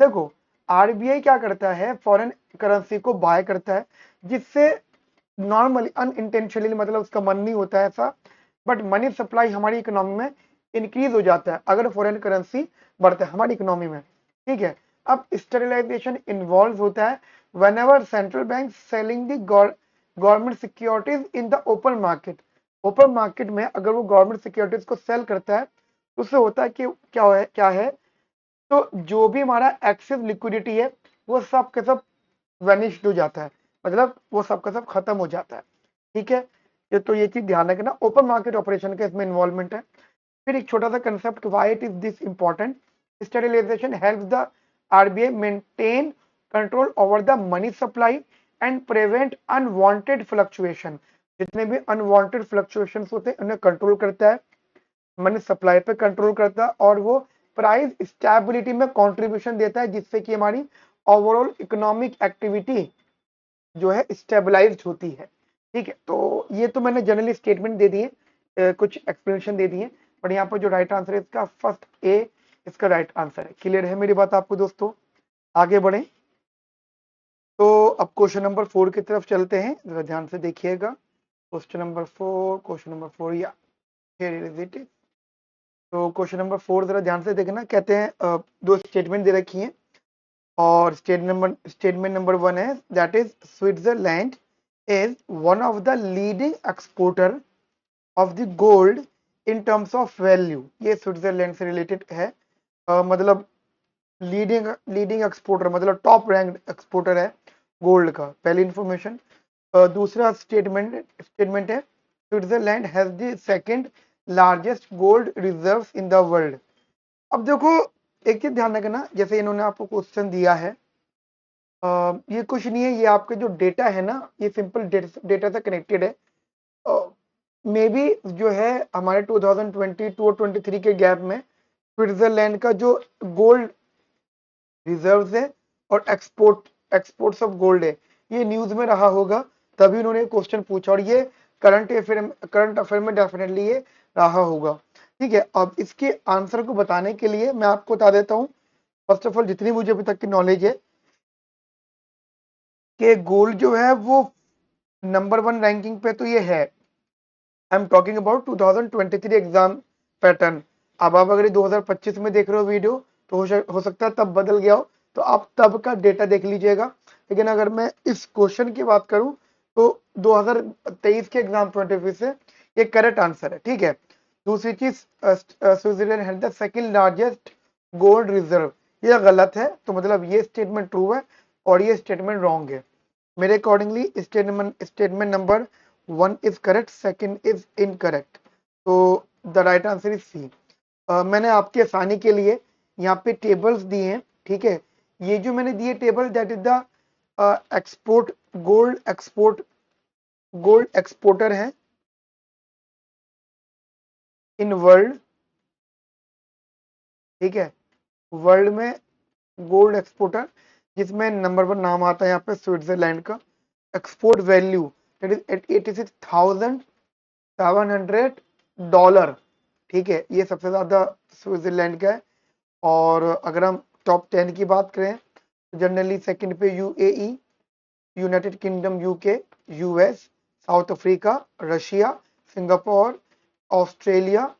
[SPEAKER 1] देखो आरबीआई क्या करता है, फॉरेन करेंसी को बाय करता है, जिससे नॉर्मली अनइंटेंशनली, मतलब उसका मन नहीं होता है ऐसा, बट मनी सप्लाई हमारी इकोनॉमी में इंक्रीज हो जाता है अगर फॉरेन करेंसी बढ़ता है हमारी इकोनॉमी में, ठीक है। अब स्टेरिलाइजेशन इन्वॉल्व होता है whenever central bank selling the government securities in the open market. Open market में अगर वो गवर्नमेंट सिक्योरिटीज को सेल करता है तो उससे होता है कि क्या है, तो जो भी हमारा एक्सेस लिक्विडिटी है वो सब के सब वेनिश्ड हो जाता है, मतलब वो सब का सब खत्म हो जाता है, ठीक है। तो ये चीज ध्यान रखना, ओपन मार्केट ऑपरेशन का इसमें इन्वॉल्वमेंट है। फिर एक छोटा सा concept, why it is this important. Sterilization helps the RBI maintain control over the money supply and prevent unwanted fluctuation. जितने भी अनवांटेड फ्लक्चुएशन होते हैं उन्हें कंट्रोल करता है, मनी सप्लाई पे कंट्रोल करता है, और वो प्राइस स्टेबिलिटी में कंट्रीब्यूशन देता है, जिससे कि हमारी ओवरऑल इकोनॉमिक एक्टिविटी जो है स्टेबलाइज्ड होती है, ठीक है। तो ये तो मैंने जनरली स्टेटमेंट दे दिए, कुछ एक्सप्लेनेशन दे दिए, बट यहाँ पर जो राइट आंसर है इसका फर्स्ट ए इसका राइट आंसर है। क्लियर है मेरी बात आपको दोस्तों? आगे बढ़े तो अब क्वेश्चन नंबर 4 की तरफ चलते हैं, जरा ध्यान से देखिएगा। क्वेश्चन नंबर 4 या हियर इज इट। तो क्वेश्चन नंबर 4 जरा ध्यान से देखना, कहते हैं दो स्टेटमेंट दे रखी हैं। और स्टेटमेंट नंबर 1 है that is Switzerland is one of the leading exporter of the gold in terms of value. ये स्विट्जरलैंड से रिलेटेड है। मतलब लीडिंग लीडिंग एक्सपोर्टर मतलब टॉप रैंक एक्सपोर्टर है गोल्ड का, पहली इंफॉर्मेशन। दूसरा स्टेटमेंट है Switzerland has the second largest gold reserves in the world. अब देखो एक चीज ध्यान रखना, जैसे इन्होंने आपको क्वेश्चन दिया है, ये कुछ नहीं है, ये आपके जो डेटा है ना, ये सिंपल डेटा से कनेक्टेड है। मे बी जो है हमारे 2022 और 23 के गैप में स्विट्जरलैंड का जो गोल्ड रिजर्व्स है और एक्सपोर्ट्स ऑफ गोल्ड है, ये न्यूज में रहा होगा, तभी उन्होंने क्वेश्चन पूछा, और ये करंट अफेयर में डेफिनेटली ये रहा होगा। ठीक है, अब इसके आंसर को बताने के लिए मैं आपको बता देता हूँ, फर्स्ट ऑफ ऑल जितनी मुझे अभी तक की नॉलेज है कि गोल्ड जो है वो नंबर 1 रैंकिंग पे तो ये है। I am talking about 2023 exam pattern. अब आप अगर 2025 में देख रहे हो वीडियो तो हो सकता है तब बदल गया हो, तो आप तब का डेटा देख लीजिएगा। लेकिन अगर मैं इस क्वेश्चन की बात करूं तो 2023 के एग्जाम पॉइंट ऑफ व्यू से ये करेक्ट आंसर है। ठीक है, दूसरी चीज Switzerland has the second largest gold reserve, ये गलत है, तो मतलब ये स्टेटमेंट ट्रू है और ये स्टेटमेंट रॉन्ग है। मेरे accordingly statement number 1 is correct, second is incorrect, तो the right answer is C. मैंने आपकी आसानी के लिए यहाँ पे टेबल्स दिए हैं। ठीक है, ये जो मैंने दिए table that is the export gold exporter है इन वर्ल्ड। ठीक है, वर्ल्ड में गोल्ड एक्सपोर्टर जिसमें नंबर 1 नाम आता है यहाँ पे स्विट्जरलैंड का। Export value that is $86,700। ठीक है, ये सबसे ज्यादा स्विट्जरलैंड का है। और अगर हम टॉप 10 की बात करें तो जनरली सेकंड पे UAE, United kingdom, UK, US, south Africa, Russia, Singapore, Australia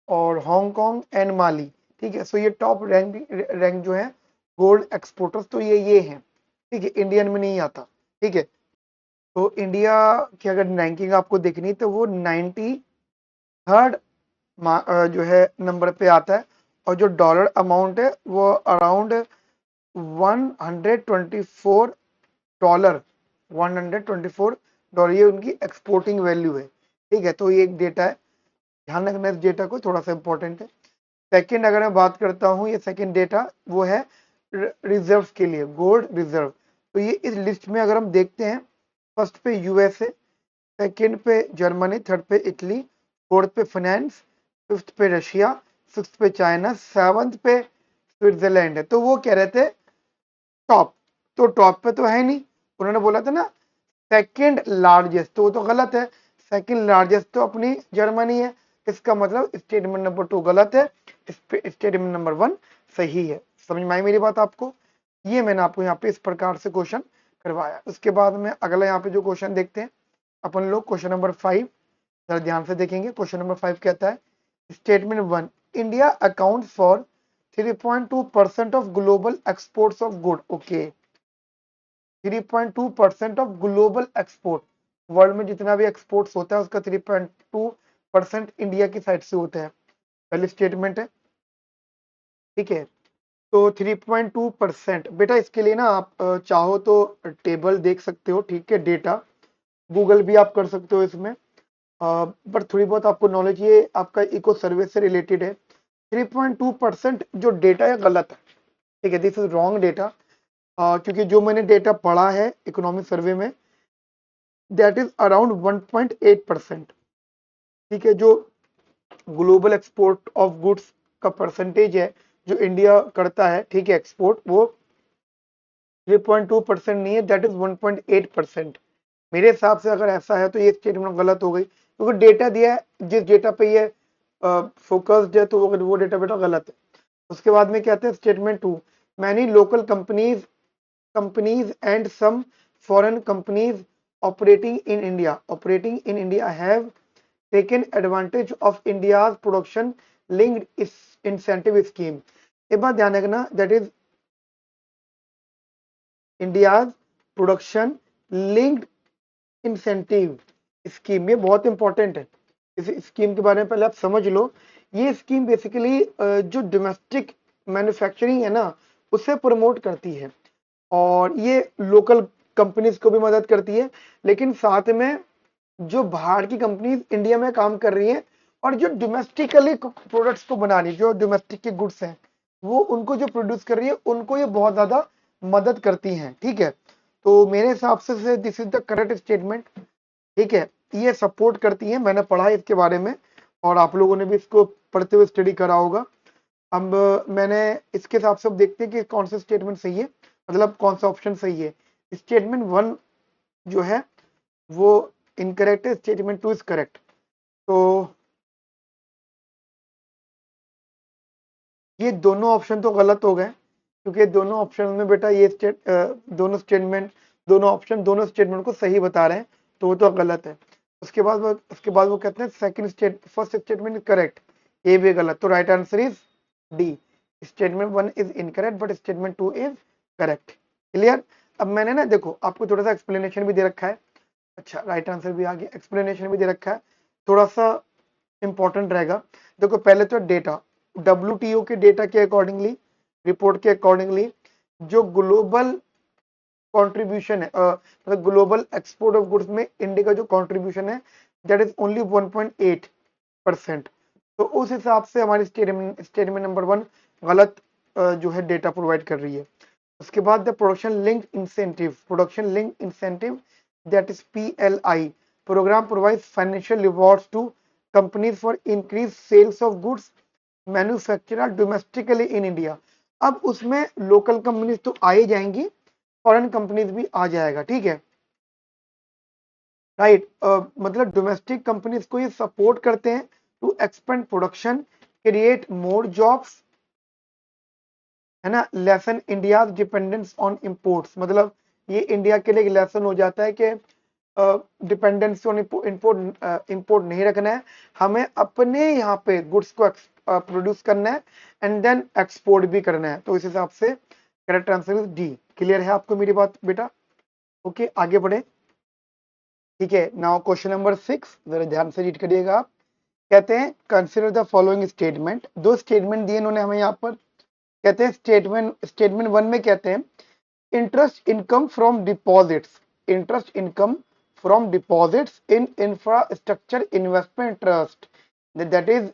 [SPEAKER 1] और हांगकांग एंड माली। ठीक है, सो ये टॉप रैंक जो है गोल्ड एक्सपोर्टर्स, तो ये हैं। ठीक है, इंडियन में नहीं आता। ठीक है, तो इंडिया की अगर रैंकिंग आपको देखनी तो वो 93rd जो है नंबर पे आता है, और जो डॉलर अमाउंट है वो अराउंड $124, $124 ये उनकी एक्सपोर्टिंग वैल्यू है। ठीक है, तो ये एक डेटा है, ध्यान रखना इस डेटा को, थोड़ा सा इंपॉर्टेंट है। सेकंड अगर मैं बात करता हूँ, ये सेकंड डेटा वो है रिजर्व के लिए, गोल्ड रिजर्व। तो ये इस लिस्ट में अगर हम देखते हैं, फर्स्ट पे यूएसए, सेकंड पे जर्मनी, थर्ड पे इटली, फोर्थ पे फ्रांस, फिफ्थ पे रशिया, सिक्स्थ पे चाइना, सेवंथ पे स्विट्जरलैंड है। तो वो कह रहे थे टॉप, तो टॉप पे तो है नहीं, उन्होंने बोला था ना सेकंड लार्जेस्ट, तो वो तो गलत है। सेकंड लार्जेस्ट तो अपनी जर्मनी है, इसका मतलब स्टेटमेंट नंबर 2 गलत है, स्टेटमेंट नंबर 1 सही है। समझ में आई मेरी बात आपको? ये मैंने आपको यहाँ पे इस प्रकार से क्वेश्चन करवाया। उसके बाद में अगला यहाँ पे जो क्वेश्चन देखते हैं अपन लोग, क्वेश्चन नंबर 5 जरा ध्यान से देखेंगे। क्वेश्चन नंबर 5 कहता है statement 1, India account for 3.2% of global exports of good. Okay, 3.2% of global export, world में जितना भी एक्सपोर्ट्स होता है उसका 3.2% इंडिया की साइड से होता है, पहली स्टेटमेंट है। ठीक है, तो 3.2% बेटा, इसके लिए ना आप चाहो तो टेबल देख सकते हो। ठीक है, डेटा गूगल भी आप कर सकते हो इसमें, पर थोड़ी बहुत आपको नॉलेज, ये आपका इको सर्वे से रिलेटेड है। 3.2% जो डेटा है गलत है। ठीक है, दिस इज रॉन्ग डेटा, क्योंकि जो मैंने डेटा पढ़ा है इकोनॉमिक सर्वे में दैट इज अराउंड 1.8%। ठीक है, जो ग्लोबल एक्सपोर्ट ऑफ गुड्स का परसेंटेज है जो इंडिया करता है, ठीक है, एक्सपोर्ट, वो 3.2% नहीं है, दैट इज 1.8%। मेरे हिसाब से अगर ऐसा है तो ये स्टेटमेंट गलत हो गई, क्योंकि डेटा दिया है, जिस डेटा पे ये फोकस्ड है, तो वो डेटा बेटा गलत है। उसके बाद में कहते हैं statement 2, many local companies and some foreign companies operating in India have taken advantage of India's production linked incentive scheme। एक बात ध्यान रखना, that is India production linked incentive scheme, ये बहुत इंपॉर्टेंट है। इस स्कीम के बारे में पहले आप समझ लो। ये स्कीम बेसिकली जो डोमेस्टिक मैन्युफैक्चरिंग है ना, उसे प्रमोट करती है और ये लोकल कंपनीज को भी मदद करती है, लेकिन साथ में जो बाहर की कंपनीज इंडिया में काम कर रही हैं और जो डोमेस्टिकली प्रोडक्ट्स को बना रही है, जो डोमेस्टिक के गुड्स हैं, वो उनको जो प्रोड्यूस कर रही है, उनको ये बहुत ज्यादा मदद करती हैं। ठीक है, तो मेरे हिसाब से this is the correct statement. ठीक है, ये सपोर्ट करती है, मैंने पढ़ा है इसके बारे में और आप लोगों ने भी इसको पढ़ते हुए स्टडी करा होगा। अब मैंने इसके हिसाब से अब देखते हैं कि कौन सा स्टेटमेंट सही है, मतलब कौन सा ऑप्शन सही है। स्टेटमेंट 1 जो है वो इनकरेक्ट है, स्टेटमेंट 2 इज करेक्ट। तो ये दोनों ऑप्शन तो गलत हो गए, क्योंकि दोनों ऑप्शन में बेटा ये दोनों स्टेटमेंट, दोनों ऑप्शन दोनों स्टेटमेंट को सही बता रहे हैं, तो वो तो गलत है। उसके बाद वो कहते हैं फर्स्ट स्टेटमेंट इज करेक्ट, ये भी गलत, तो right answer is D. Statement 1 is incorrect but statement 2 is correct. Clear? अब मैंने ना देखो आपको थोड़ा सा एक्सप्लेनेशन भी दे रखा है। अच्छा, राइट आंसर भी आ गया, एक्सप्लेनेशन भी दे रखा है, थोड़ा सा इंपॉर्टेंट रहेगा। देखो पहले तो डेटा, WTO के डेटा के अकॉर्डिंगली, रिपोर्ट के अकॉर्डिंगली, जो ग्लोबल कंट्रीब्यूशन है, मतलब ग्लोबल एक्सपोर्ट ऑफ गुड्स में इंडिया का जो कंट्रीब्यूशन है, दैट इज ओनली 1.8%। तो उस हिसाब से हमारी स्टेटमेंट नंबर 1 गलत जो है डेटा प्रोवाइड कर रही है। उसके बाद the production link incentive that is PLI program provide financial rewards to companies for increase sales of goods manufacture domestically in India. अब उसमें लोकल कंपनीज तो आ ही जाएंगी, फॉरेन कंपनीज भी आ जाएगा। ठीक है, राइट। मतलब डोमेस्टिक कंपनीज को ये सपोर्ट करते हैं to expand production, create more jobs, है ना, lesson India dependence on imports. मतलब ये इंडिया के लिए एक लेसन हो जाता है कि डिपेंडेंस ऑन इंपोर्ट नहीं रखना है, हमें अपने यहाँ पे गुड्स को प्रोड्यूस करना है एंड देन एक्सपोर्ट भी करना है। तो इस हिसाब से correct answer is D. Clear है आपको मेरी बात बेटा? ओके, आगे बढ़े। ठीक है, नाउ क्वेश्चन नंबर 6, जरा ध्यान से रीड करिएगा आप। कहते हैं कंसिडर द फॉलोइंग स्टेटमेंट। दो स्टेटमेंट दिए इन्होंने हमें यहाँ पर। कहते हैं स्टेटमेंट 1 में कहते हैं interest income from deposits, interest income from deposits in infrastructure investment trust, that is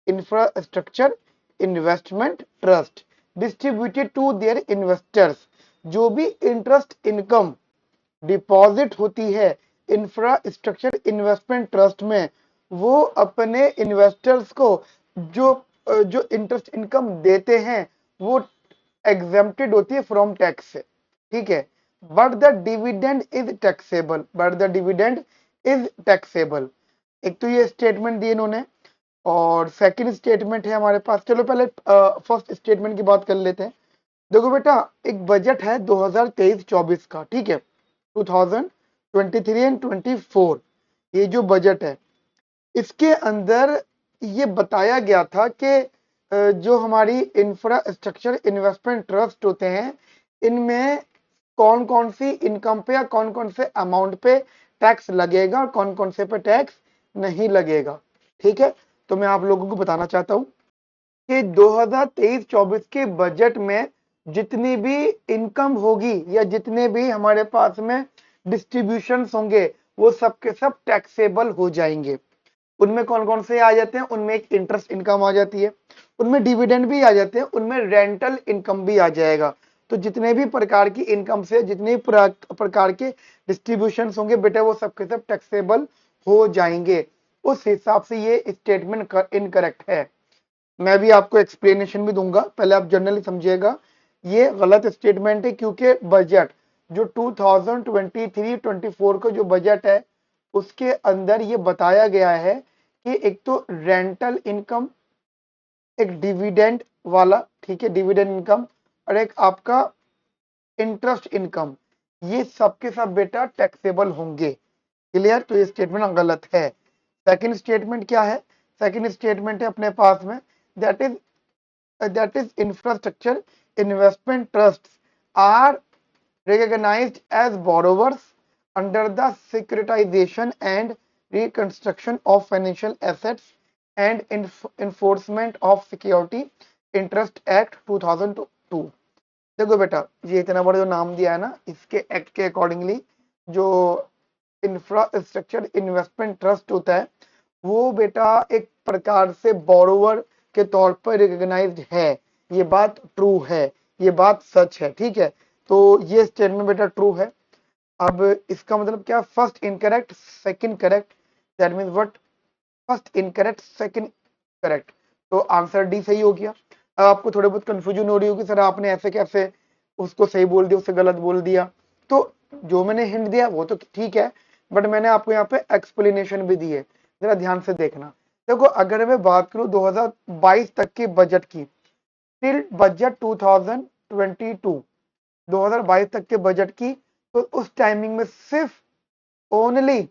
[SPEAKER 1] infrastructure investment trust distributed to their investors. जो भी इंटरेस्ट इनकम डिपॉजिट होती है इंफ्रास्ट्रक्चर इन्वेस्टमेंट ट्रस्ट में, वो अपने इन्वेस्टर्स को जो जो इंटरेस्ट इनकम देते हैं वो एग्जेम्प्टेड होती है फ्रॉम टैक्स से। ठीक है, but the dividend is taxable, एक तो ये स्टेटमेंट दिए इन्होंने, और सेकंड स्टेटमेंट है हमारे पास। चलो पहले फर्स्ट स्टेटमेंट की बात कर लेते हैं। देखो बेटा, एक बजट है 2023-24 का। ठीक है, 2023 एंड 24, ये जो बजट है इसके अंदर ये बताया गया था कि जो हमारी इंफ्रास्ट्रक्चर इन्वेस्टमेंट ट्रस्ट होते हैं, इनमें कौन कौन सी इनकम पे या कौन कौन से अमाउंट पे टैक्स लगेगा और कौन कौन से पे टैक्स नहीं लगेगा। ठीक है, तो मैं आप लोगों को बताना चाहता हूं कि 2023-24 के बजट में जितनी भी इनकम होगी या जितने भी हमारे पास में डिस्ट्रीब्यूशन होंगे, वो सब के सब टैक्सेबल हो जाएंगे। उनमें कौन कौन से आ जाते हैं? उनमें एक इंटरेस्ट इनकम आ जाती है, उनमें डिविडेंड भी आ जाते हैं, उनमें रेंटल इनकम भी आ जाएगा। तो जितने भी प्रकार की इनकम से जितने प्रकार के डिस्ट्रीब्यूशन होंगे बेटा, वो सबके सब टैक्सेबल हो जाएंगे। उस हिसाब से ये स्टेटमेंट इनकरेक्ट है। मैं भी आपको एक्सप्लेनेशन भी दूंगा, पहले आप जनरली समझिएगा। ये गलत स्टेटमेंट है क्योंकि बजट जो 2023-24 का जो बजट है उसके अंदर ये बताया गया है कि एक तो रेंटल इनकम, एक डिविडेंड वाला, ठीक है, डिविडेंड इनकम, और एक आपका इंटरेस्ट इनकम, ये सबके सब बेटा टैक्सेबल होंगे। क्लियर? तो ये स्टेटमेंट गलत है। सेकंड स्टेटमेंट क्या है? सेकंड स्टेटमेंट है अपने पास में, that is infrastructure investment trusts are recognized as borrowers under the securitization and reconstruction of financial assets and enforcement of security interest act 2002। देखो बेटा, ये इतना बड़ा जो नाम दिया है ना, इसके एक्ट के अकॉर्डिंगली जो इंफ्रास्ट्रक्चर इन्वेस्टमेंट ट्रस्ट होता है वो बेटा एक प्रकार से बोरोवर के तौर पर रिकॉग्नाइज्ड है। ये बात ट्रू है, ये बात सच है, ठीक है। तो ये स्टेटमेंट बेटा ट्रू है। अब इसका मतलब क्या, first incorrect second correct, that means what, first incorrect second correct, तो आंसर डी सही हो गया। अब आपको थोड़ी बहुत कंफ्यूजन हो रही होगी, सर आपने ऐसे कैसे उसको सही बोल दिया, उससे गलत बोल दिया। तो जो मैंने हिंट दिया वो तो ठीक है, बट मैंने आपको यहाँ पे एक्सप्लेनेशन भी दी है, जरा ध्यान से देखना। देखो अगर मैं बात करूं 2022 तक की बजट की, टिल बजट 2022, 2022 तक के बजट की, तो उस टाइमिंग में सिर्फ only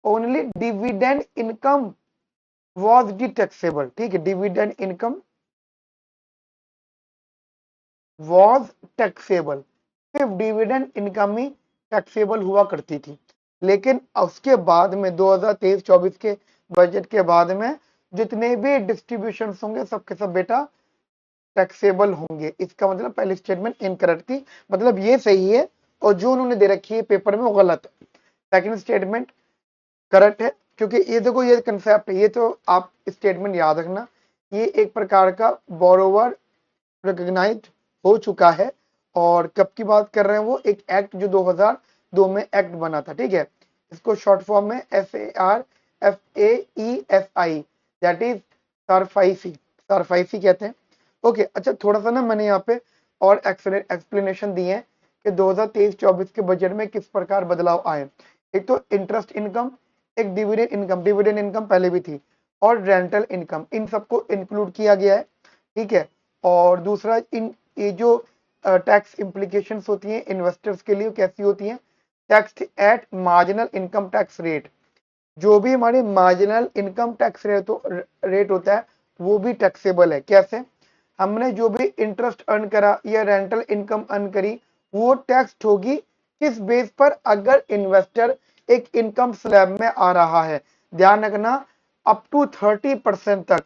[SPEAKER 1] only dividend income was D taxable, ठीक है, डिविडेंड इनकम वॉज टैक्सेबल, सिर्फ डिविडेंड इनकम ही टैक्सेबल हुआ करती थी। लेकिन उसके बाद में 2023-24 के बजट के बाद में जितने भी डिस्ट्रीब्यूशन होंगे सबके सब बेटा टैक्सेबल होंगे। इसका मतलब पहली स्टेटमेंट इनकरेक्ट थी, मतलब ये सही है और जो उन्होंने दे रखी है पेपर में वो गलत है। सेकंड स्टेटमेंट करेक्ट है, क्योंकि ये देखो ये कंसेप्ट है, ये तो आप स्टेटमेंट याद रखना, ये एक प्रकार का बोरोवर रिकॉग्नाइज्ड हो चुका है। और कब की बात कर रहे हैं, वो एक एक्ट जो 2002 में एक्ट बना था, ठीक है। इसको शॉर्ट फॉर्म में SARFAESI, that is SARFAESI, SARFAESI कहते हैं। ओके, अच्छा थोड़ा सा ना मैंने यहाँ पे और एक्सप्लेनेशन दी है कि 2023-24 के बजट में किस प्रकार बदलाव आए। एक तो इंटरेस्ट इनकम, एक डिविडेंड इनकम, डिविडेंड इनकम पहले भी थी, और रेंटल इनकम, इन सबको इंक्लूड किया गया है, ठीक है। और दूसरा इन ये जो टैक्स इम्प्लीकेशंस होती हैं इन्वेस्टर्स के लिए कैसी होती हैं, tax at marginal income tax rate, जो भी हमारे मार्जिनल इनकम टैक्स रेट होता है वो भी टैक्सेबल है। कैसे, हमने जो भी इंटरेस्ट अर्न करा या रेंटल इनकम अर्न करी वो टैक्स होगी किस बेस पर, अगर इन्वेस्टर एक इनकम स्लैब में आ रहा है, ध्यान रखना अप टू 30% तक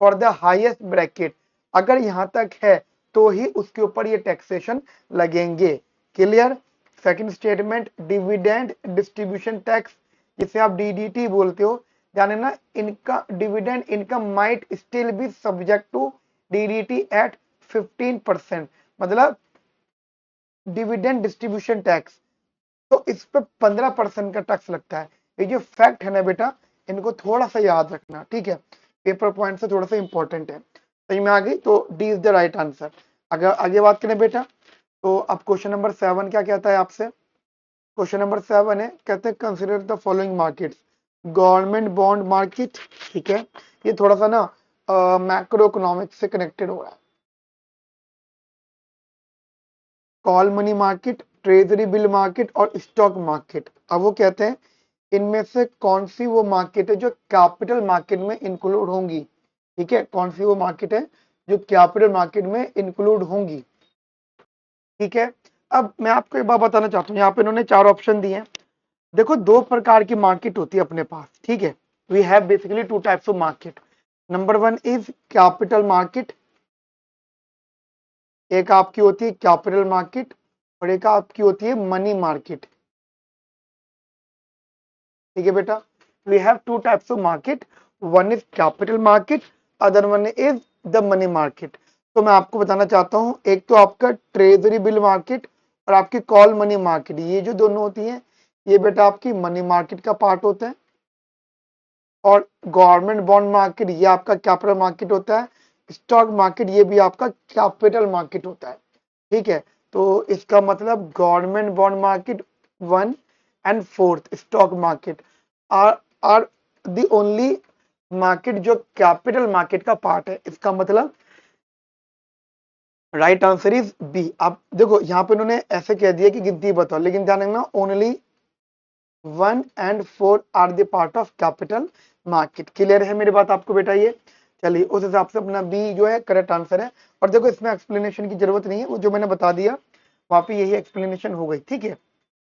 [SPEAKER 1] फॉर द हाईएस्ट ब्रैकेट, अगर यहां तक है तो ही उसके ऊपर ये टैक्सेशन लगेंगे। Clear. Second statement dividend distribution tax, जिसे आप डीडीटी बोलते हो, जाने ना, इनका dividend income might still be subject to DDT at 15%, मतलब डिविडेंड डिस्ट्रीब्यूशन टैक्स, तो इस पे 15% का टैक्स लगता है। ये जो फैक्ट है ना बेटा, इनको थोड़ा सा याद रखना, ठीक है, पेपर पॉइंट से थोड़ा सा इंपॉर्टेंट है। सही में आ गई, तो D is the right answer. अगर आगे बात करें बेटा, तो अब क्वेश्चन नंबर 7 क्या कहता है आपसे, क्वेश्चन नंबर 7 है, कहते हैं consider the following markets, government bond market, ठीक है, ये थोड़ा सा ना मैक्रो इकोनॉमिक्स से कनेक्टेड हो रहा है। Call money market, treasury bill market और स्टॉक मार्केट। अब वो कहते हैं इनमें से कौन सी वो मार्केट है जो कैपिटल मार्केट में इंक्लूड होंगी, ठीक है, कौन सी वो मार्केट है जो कैपिटल मार्केट में इंक्लूड होंगी, ठीक है। अब मैं आपको एक बात बताना चाहता हूँ, यहाँ पे इन्होंने 4 ऑप्शन दिए हैं। देखो 2 प्रकार की मार्केट होती है अपने पास, ठीक है, we have basically 2 types of market. Number 1 is capital market, एक आपकी होती है कैपिटल मार्केट और एक आपकी होती है मनी मार्केट, ठीक है बेटा। We have 2 types of market, one is capital market, other one is the money market. तो मैं आपको बताना चाहता हूं, एक तो आपका ट्रेजरी बिल मार्केट और आपकी कॉल मनी मार्केट, ये जो दोनों होती हैं ये बेटा आपकी मनी मार्केट का पार्ट होता है, और गवर्नमेंट बॉन्ड मार्केट ये आपका कैपिटल मार्केट होता है, स्टॉक मार्केट ये भी आपका कैपिटल मार्केट होता है, ठीक है। तो इसका मतलब government bond market 1 and 4th stock market are the only market जो कैपिटल मार्केट का पार्ट है। इसका मतलब राइट आंसर इज बी। आप देखो यहाँ पे उन्होंने ऐसे कह दिया कि गिनती बताओ, लेकिन ध्यान रखना only 1 and 4 are the part of capital market. Clear है मेरी बात आपको बेटा ये, चलिए उस हिसाब से अपना बी जो है करेक्ट आंसर है। और देखो इसमें एक्सप्लेनेशन की जरूरत नहीं है, वो जो मैंने बता दिया वहां पे यही एक्सप्लेनेशन हो गई, ठीक है।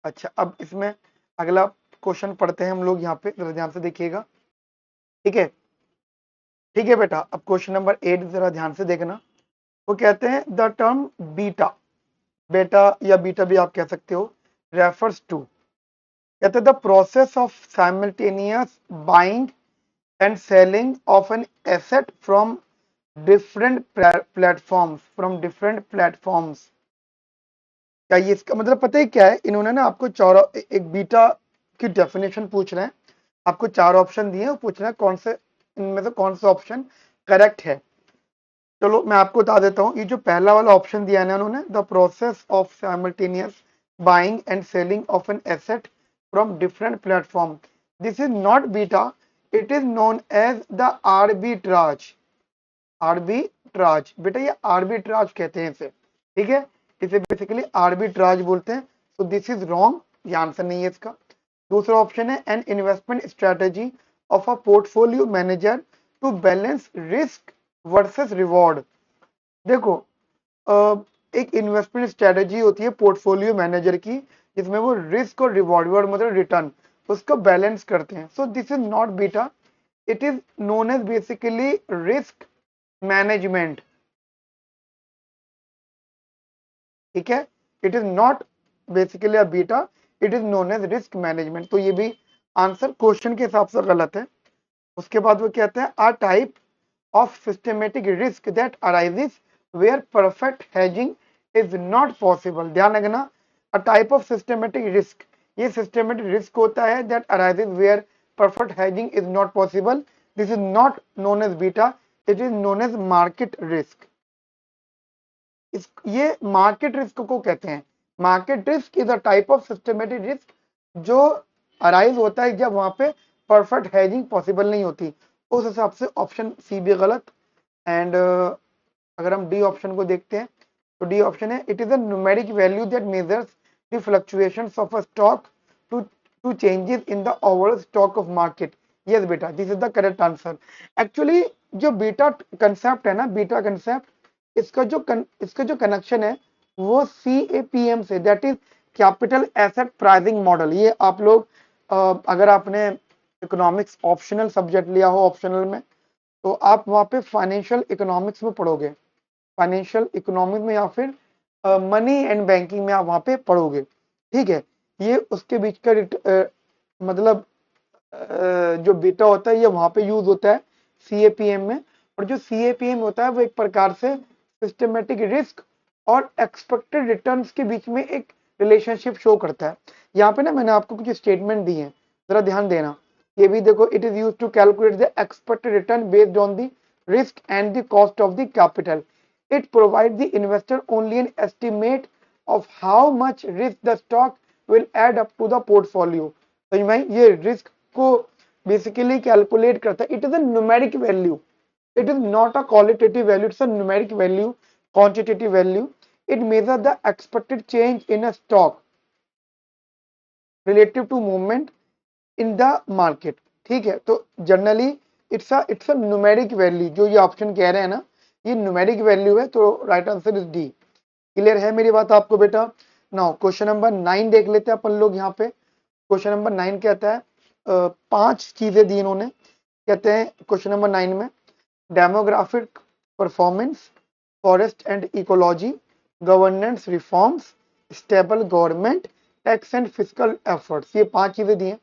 [SPEAKER 1] अच्छा, अब इसमें अगला क्वेश्चन पढ़ते हैं हम लोग, यहाँ पे जरा ध्यान से देखिएगा, ठीक है। ठीक है बेटा, अब क्वेश्चन नंबर 8 जरा ध्यान से देखना। वो कहते हैं द टर्म बीटा, बेटा या बीटा भी आप कह सकते हो, रेफर्स टू, कहते हैं the process of simultaneous buying and selling of an asset from different platforms. क्या ये इसका मतलब पता है क्या है? इन्होंने ना आपको चार, एक बीटा की डेफिनेशन पूछ रहे हैं, आपको 4 ऑप्शन दिए हैं, पूछ रहे हैं कौन से इनमें से कौन सा ऑप्शन करेक्ट है। चलो मैं आपको बता देता हूँ, ये जो पहला वाला ऑप्शन दिया है ना उन्होंने, the process of simultaneous buying and selling of an asset from different platform, this is not beta, it is known as the arbitrage. Arbitrage बेटा, ये आर्बिट्राज कहते हैं इसे, ठीक है, इसे बेसिकली आर्बिट्राज बोलते हैं। तो दिस इज रॉन्ग, ये आंसर नहीं है इसका। दूसरा ऑप्शन है an investment strategy of a portfolio manager to balance risk versus reward. देखो, एक इन्वेस्टमेंट स्ट्रेटेजी होती है पोर्टफोलियो मैनेजर की, जिसमें वो रिस्क और रिवॉर्ड मतलब रिटर्न उसको बैलेंस करते हैं। So this is not beta, it is known as basically risk management, ठीक है। It is not basically a beta, it is known as risk management. तो ये भी आंसर क्वेश्चन के हिसाब से गलत है। उसके बाद वो कहते हैं आ type of systematic risk that arises where perfect hedging is not possible। ध्यान रखना, a type of systematic risk, ये systematic risk होता है that arises where perfect hedging is not possible, this is not known as beta, it is known as market risk। ये market risk को कहते हैं। Market risk is a type of systematic risk जो arise होता है जब वहां पे परफेक्ट हेजिंग पॉसिबल नहीं होती। उस हिसाब से ऑप्शन सी भी गलत। एंड अगर हम डी ऑप्शन को देखते हैं तो डी ऑप्शन है it is a numeric value that measures the fluctuations of a stock to changes in the overall stock of market. Yes बेटा, this is the correct answer. Actually जो beta concept है ना, beta concept, इसका जो connection है वो CAPM से, that is capital asset pricing model. ये आप लोग अगर आपने इकोनॉमिक्स ऑप्शनल सब्जेक्ट लिया हो ऑप्शनल में, तो आप वहां पे फाइनेंशियल इकोनॉमिक्स में पढ़ोगे, फाइनेंशियल इकोनॉमिक्स में या फिर मनी एंड बैंकिंग में आप वहां पे पढ़ोगे, ठीक है। ये उसके बीच का मतलब जो बीटा होता है ये वहां पे यूज होता है CAPM में। और जो CAPM होता है वो एक प्रकार से सिस्टमेटिक रिस्क और एक्सपेक्टेड रिटर्न्स के बीच में एक रिलेशनशिप शो करता है। यहाँ पे ना मैंने आपको कुछ स्टेटमेंट दी है, जरा ध्यान देना। ये भी देखो, it is use to calculate the expected return based on the risk and the cost of the capital. It provide the investor only an estimate of how much risk the stock will add up to the portfolio. समझ में आई? ये risk को basically calculate करता है। It is a numeric value, it is not a qualitative value, it's a numeric value, quantitative value. It measures the expected change in a stock relative to movement in the market, ठीक है। तो generally it's a numeric value, जो ये option कह रहे हैं ना, ये न्यूमेरिक वैल्यू है। तो right answer is D. Clear है मेरी बात आपको बेटा? नाउ क्वेश्चन नंबर 9 देख लेते हैं अपन लोग। यहाँ पे क्वेश्चन नंबर 9 कहता है 5 चीजें दी इन्होंने। कहते हैं क्वेश्चन नंबर 9 में demographic performance, forest and ecology, governance reforms, stable government, tax and physical efforts, ये 5 चीजें दी हैं।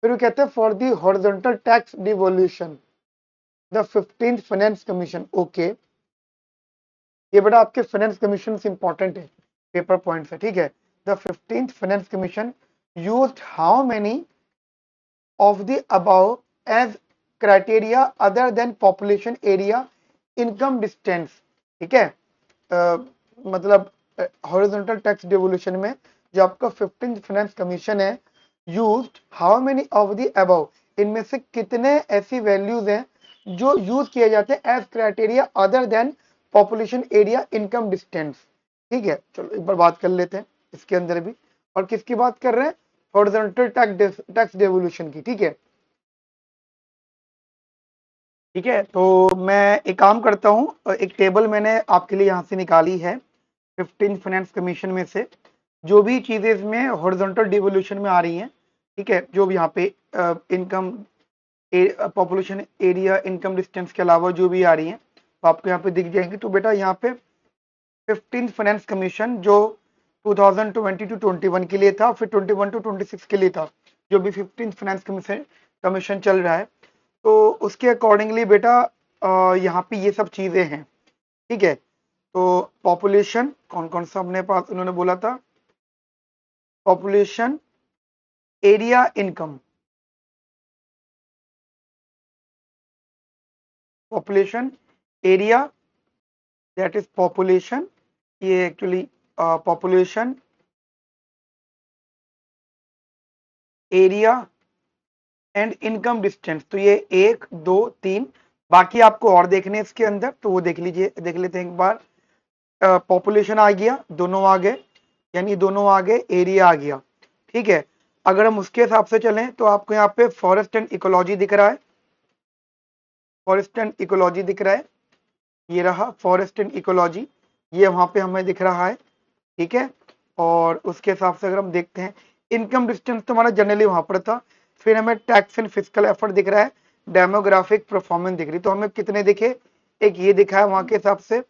[SPEAKER 1] फिर वो कहते हैं for the horizontal tax devolution the 15th finance commission. Okay, ये बेटा आपके फाइनेंस कमीशन से इंपॉर्टेंट है, पेपर पॉइंट है, ठीक है। The 15th finance commission used how many of the above as criteria other than population area, income distance, ठीक है। मतलब हॉरिजॉन्टल टैक्स डिवोल्यूशन में जो आपका 15th फाइनेंस कमीशन है, used how many of the above, इनमें से कितने ऐसी वैल्यूज हैं जो यूज किए जाते हैं age criteria other than population area, income distance, ठीक है। चलो एक बार बात कर लेते हैं इसके अंदर भी। और किसकी बात कर रहे हैं? हॉरिजॉन्टल टैक्स डेवोल्यूशन की, ठीक है। ठीक है, तो मैं एक काम करता हूं, एक टेबल मैंने आपके लिए यहां से निकाली है, 15 फाइनेंस कमीशन में से जो भी चीजें इसमें हॉरिजॉन्टल डिवोल्यूशन में आ रही हैं, ठीक है, जो भी यहाँ पे income population area income distance के अलावा जो भी आ रही हैं तो आपको यहाँ पे दिख जाएंगी। तो बेटा यहाँ पे 15 फाइनेंस कमीशन जो 2020 टू 21 के लिए था, फिर 21 टू 26 के लिए था, जो भी 15 फाइनेंस कमीशन चल रहा है, तो उसके अकॉर्डिंगली बेटा यहाँ पे ये सब चीजें हैं, ठीक है। तो पॉपुलेशन कौन कौन सा अपने पास उन्होंने बोला था, population area income, population area that is population, ये actually population area and income distance, तो ये 1 2 3, बाकी आपको और देखने इसके अंदर तो वो देख लीजिए, देख लेते हैं एक बार। पॉपुलेशन आ गया, दोनों आ गए, यानी दोनों आ गए, एरिया आ गया, ठीक है। अगर हम उसके हिसाब से चलें तो आपको यहाँ पे फॉरेस्ट एंड इकोलॉजी दिख रहा है, फॉरेस्ट एंड इकोलॉजी दिख रहा है, ये रहा फॉरेस्ट एंड इकोलॉजी, ये वहां पे हमें दिख रहा है, ठीक है। और उसके हिसाब से अगर हम देखते हैं इनकम डिस्टेंस तो हमारा जनरली वहां पर था, फिर हमें टैक्स एंड फिजिकल एफर्ट दिख रहा है, डेमोग्राफिक परफॉर्मेंस दिख रही, तो हमें कितने दिखे, एक ये दिखा है वहां के हिसाब से,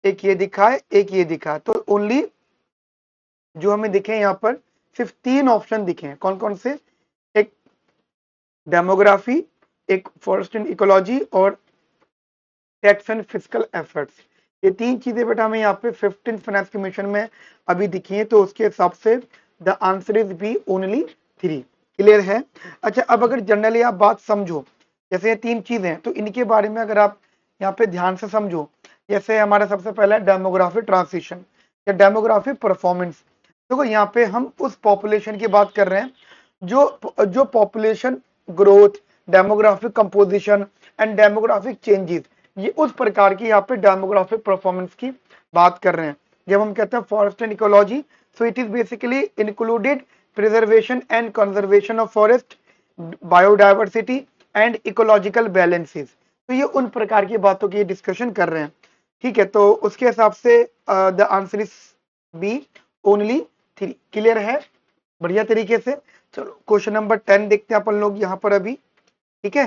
[SPEAKER 1] एक ये दिखा है, एक ये दिखा है, तो ओनली जो हमें दिखे यहाँ पर सिर्फ 3 ऑप्शन दिखे हैं, कौन कौन से, एक डेमोग्राफी, एक फॉरेस्ट एंड इकोलॉजी और टैक्स एंड फिजिकल एफर्ट्स, ये 3 चीजें बेटा हमें यहाँ पे 15 फाइनेंस कमीशन में अभी दिखी है, तो उसके हिसाब से the answer is B only 3। Clear है। अच्छा, अब अगर जनरली आप बात समझो, जैसे ये 3 चीजें हैं तो इनके बारे में अगर आप यहाँ पे ध्यान से समझो, जैसे हमारा सबसे पहला डेमोग्राफी ट्रांसिशन या डेमोग्राफी परफॉर्मेंस, देखो यहाँ पे हम उस पॉपुलेशन की बात कर रहे हैं जो जो population growth, demographic composition and demographic changes, ये उस प्रकार की यहाँ पे डेमोग्राफिक परफॉर्मेंस की बात कर रहे हैं। जब हम कहते हैं forest and ecology, so it is basically included preservation and conservation of forest, biodiversity and ecological balances, तो ये उन प्रकार की बातों की डिस्कशन कर रहे हैं, ठीक है। तो उसके हिसाब से the answer is B only 3। Clear है, बढ़िया तरीके से। चलो क्वेश्चन नंबर 10 देखते हैं अपन लोग यहाँ पर अभी, ठीक है।